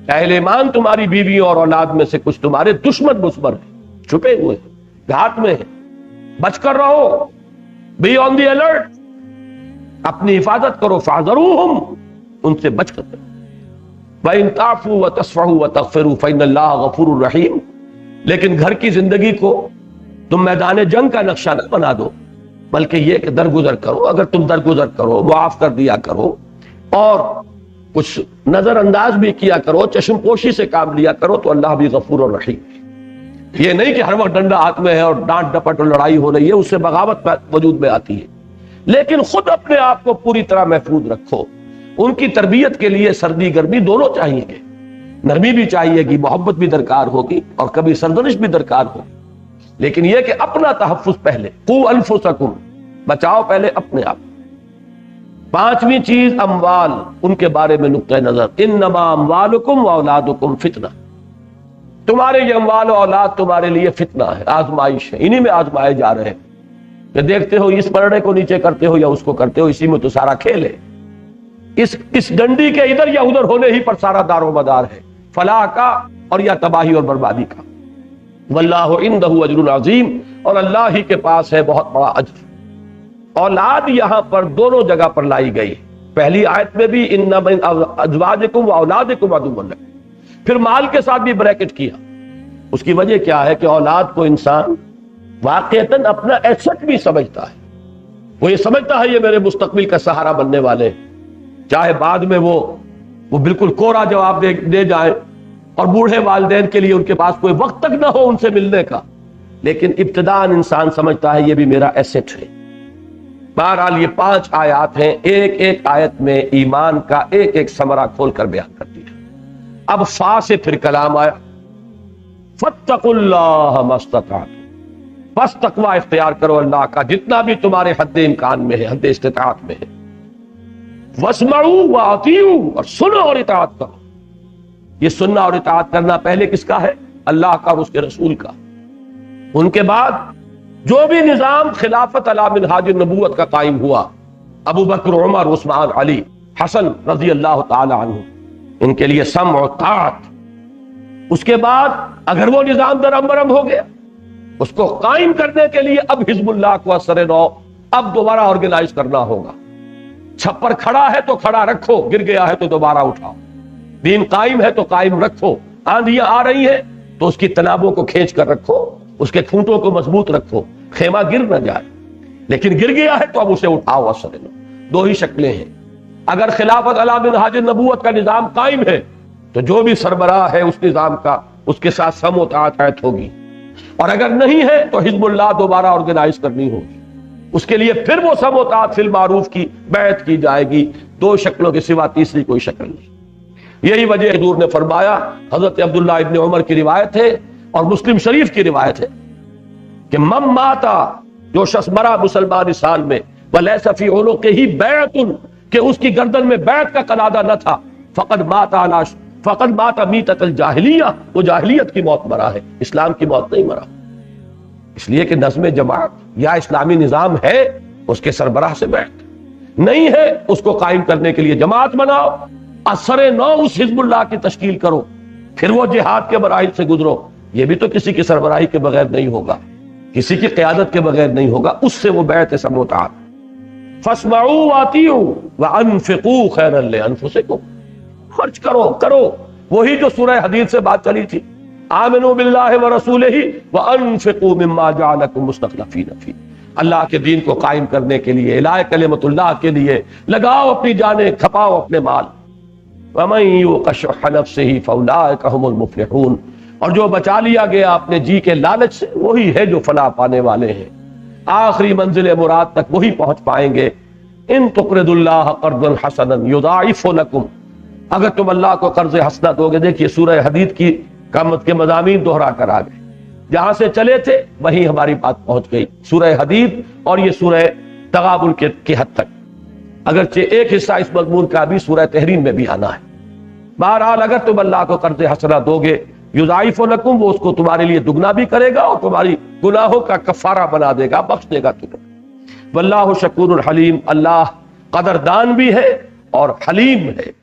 اہل ایمان تمہاری بیویوں اور اولاد میں سے کچھ تمہارے دشمن مسمر ہیں، چھپے ہوئے ہیں، گھات میں ہیں، بچ کر رہو. بی آن دی الرٹ، اپنی حفاظت کرو. فاحذروہم، ان سے بچ کر رہو. وَإِن تَعْفُوا وَتَصْفَحُوا وَتَغْفِرُوا فَإِنَّ اللَّهَ غَفُورٌ رَحِيمٌ. لیکن گھر کی زندگی کو تم میدان جنگ کا نقشہ نہ بنا دو، بلکہ یہ کہ درگزر کرو. اگر تم درگزر کرو، معاف کر دیا کرو، اور کچھ نظر انداز بھی کیا کرو، چشم پوشی سے کام لیا کرو، تو اللہ بھی غفور اور رحیم. یہ نہیں کہ ہر وقت ڈنڈا ہاتھ میں ہے اور ڈانٹ ڈپٹ اور لڑائی ہو رہی ہے، اس سے بغاوت وجود میں آتی ہے. لیکن خود اپنے آپ کو پوری طرح محفوظ رکھو. ان کی تربیت کے لیے سردی گرمی دونوں چاہیے گے، نرمی بھی چاہیے گی، محبت بھی درکار ہوگی، اور کبھی سرزنش بھی درکار ہوگی. لیکن یہ کہ اپنا تحفظ پہلے، قوا انفسکم، بچاؤ پہلے اپنے آپ. پانچویں چیز اموال، ان کے بارے میں نقطہ نظر. انما اموالکم واولادکم فتنہ. تمہارے یہ اموال و اولاد تمہارے لیے فتنہ ہے، آزمائش ہے. انہی میں آزمائے جا رہے ہیں کہ دیکھتے ہو اس پرڑے کو نیچے کرتے ہو یا اس کو کرتے ہو، اسی میں تو سارا کھیل ہے. اس ڈنڈی کے ادھر یا ادھر ہونے ہی پر سارا دار و مدار ہے، فلاح کا اور یا تباہی اور بربادی کا. واللہ عندہ اجر عظیم، اور اللہ ہی کے پاس ہے بہت بڑا اجر. اولاد یہاں پر دونوں جگہ پر لائی گئی. پہلی آیت میں بھی ان من ازواجکم واولادکم عدو لکم، پھر مال کے ساتھ بھی بریکٹ کیا. اس کی وجہ کیا ہے کہ اولاد کو انسان واقعتاً اپنا ایسٹ بھی سمجھتا ہے. وہ یہ سمجھتا ہے یہ میرے مستقبل کا سہارا بننے والے ہیں، چاہے بعد میں وہ بالکل کوڑا جواب دے جائیں اور بوڑھے والدین کے لیے ان کے پاس کوئی وقت تک نہ ہو ان سے ملنے کا، لیکن ابتداءً انسان سمجھتا ہے یہ بھی میرا ایسٹ ہے. بہرحال یہ 5 آیات ہیں، ایک ایک آیت میں ایمان کا ایک ایک ثمرہ کھول کر بیان کر دیا. اب فا سے پھر کلام آیا، فاتقوا اللہ ما استطعتم، بس تقوی اختیار کرو اللہ کا جتنا بھی تمہارے حد امکان میں ہے، حد استطاعت میں ہے. واسمعوا واطیعوا، اور سنو اور اطاعت کرو. یہ سننا اور اطاعت کرنا پہلے کس کا ہے؟ اللہ کا اور اس کے رسول کا. ان کے بعد جو بھی نظام خلافت علی منہاج النبوت کا قائم ہوا، ابو بکر، عمر، عثمان، علی، حسن رضی اللہ تعالی عنہ، ان کے لیے سمع و طاعت. اس کے بعد اگر وہ نظام درہم برہم ہو گیا، اس کو قائم کرنے کے لیے اب حزب اللہ کو اثر نو اب دوبارہ آرگنائز کرنا ہوگا. چھپر کھڑا ہے تو کھڑا رکھو، گر گیا ہے تو دوبارہ اٹھاؤ. دین قائم ہے تو قائم رکھو. آندھیاں آ رہی ہیں تو اس کی تنابوں کو کھینچ کر رکھو، اس کے کھوٹوں کو مضبوط رکھو، خیمہ گر نہ جائے. لیکن گر گیا ہے تو اب اسے اٹھاؤ اثر نو. دو ہی شکلیں ہیں. اگر خلافت علی منہاج النبوت کا نظام قائم ہے تو جو بھی سربراہ ہے اس نظام کا، اس کے ساتھ سم و طاعت ہوگی. اور اگر نہیں ہے تو حزب اللہ دوبارہ آرگنائز کرنی ہوگی. اس کے لیے پھر وہ سم و طاعت فی المعروف کی بیعت کی جائے گی. دو شکلوں کے سوا تیسری کوئی شکل نہیں. یہی وجہ حضور نے فرمایا، حضرت عبداللہ ابن عمر کی روایت ہے اور مسلم شریف کی روایت ہے کہ من ماتا، جو شخص مرا مسلمان سال میں، ولیس فی عنقہ بیعۃ، کہ اس کی گردن میں بیعت کا قلادہ نہ تھا، فقد مات میتۃ الجاہلیہ، وہ جاہلیت کی موت مرا ہے، اسلام کی موت نہیں مرا. اس لیے کہ نظم جماعت یا اسلامی نظام ہے، اس کے سربراہ سے بیعت نہیں ہے، اس کو قائم کرنے کے لیے جماعت بناؤ، اثر نو اس حزب اللہ کی تشکیل کرو، پھر وہ جہاد کے مراحل سے گزرو. یہ بھی تو کسی کی سربراہی کے بغیر نہیں ہوگا، کسی کی قیادت کے بغیر نہیں ہوگا. اس سے وہ بیعت سم و طاعت. فاسمعوا واطیعوا وانفقوا خیرا لانفسکم، خرچ کرو. وہی جو سورہ حدید سے بات چلی تھی، آمنوا باللہ ورسولہ وانفقوا مما جعلکم مستخلفین فیہ. اللہ کے دین کو قائم کرنے کے لیے، اعلاء کلمت اللہ کے لیے لگاؤ اپنی جانیں، کھپاؤ اپنے مال. ومن یوق شح نفسہ فاولئک ھم المفلحون، اور جو بچا لیا گیا اپنے جی کے لالچ سے، وہی ہے جو فلاح پانے والے ہیں. آخری منزل مراد تک وہی پہنچ پائیں گے. ان تقرضوا اللہ قرضا حسنا یضاعف لکم، اگر تم اللہ کو قرض حسنہ دو گے. دیکھیے سورہ حدید کی قیامت کے مضامین دوہرا کر آ گئے. جہاں سے چلے تھے وہیں ہماری بات پہنچ گئی، سورہ حدید اور یہ سورہ تغابن کی حد تک. اگرچہ ایک حصہ اس مضمون کا بھی سورہ تحریم میں بھی آنا ہے. بہرحال اگر تم اللہ کو قرض حسنہ دو گے یضاعف لکم، وہ اس کو تمہارے لیے دگنا بھی کرے گا اور تمہاری گناہوں کا کفارہ بنا دے گا، بخش دے گا تمہیں۔ واللہ شکور الحلیم، اللہ قدردان بھی ہے اور حلیم ہے۔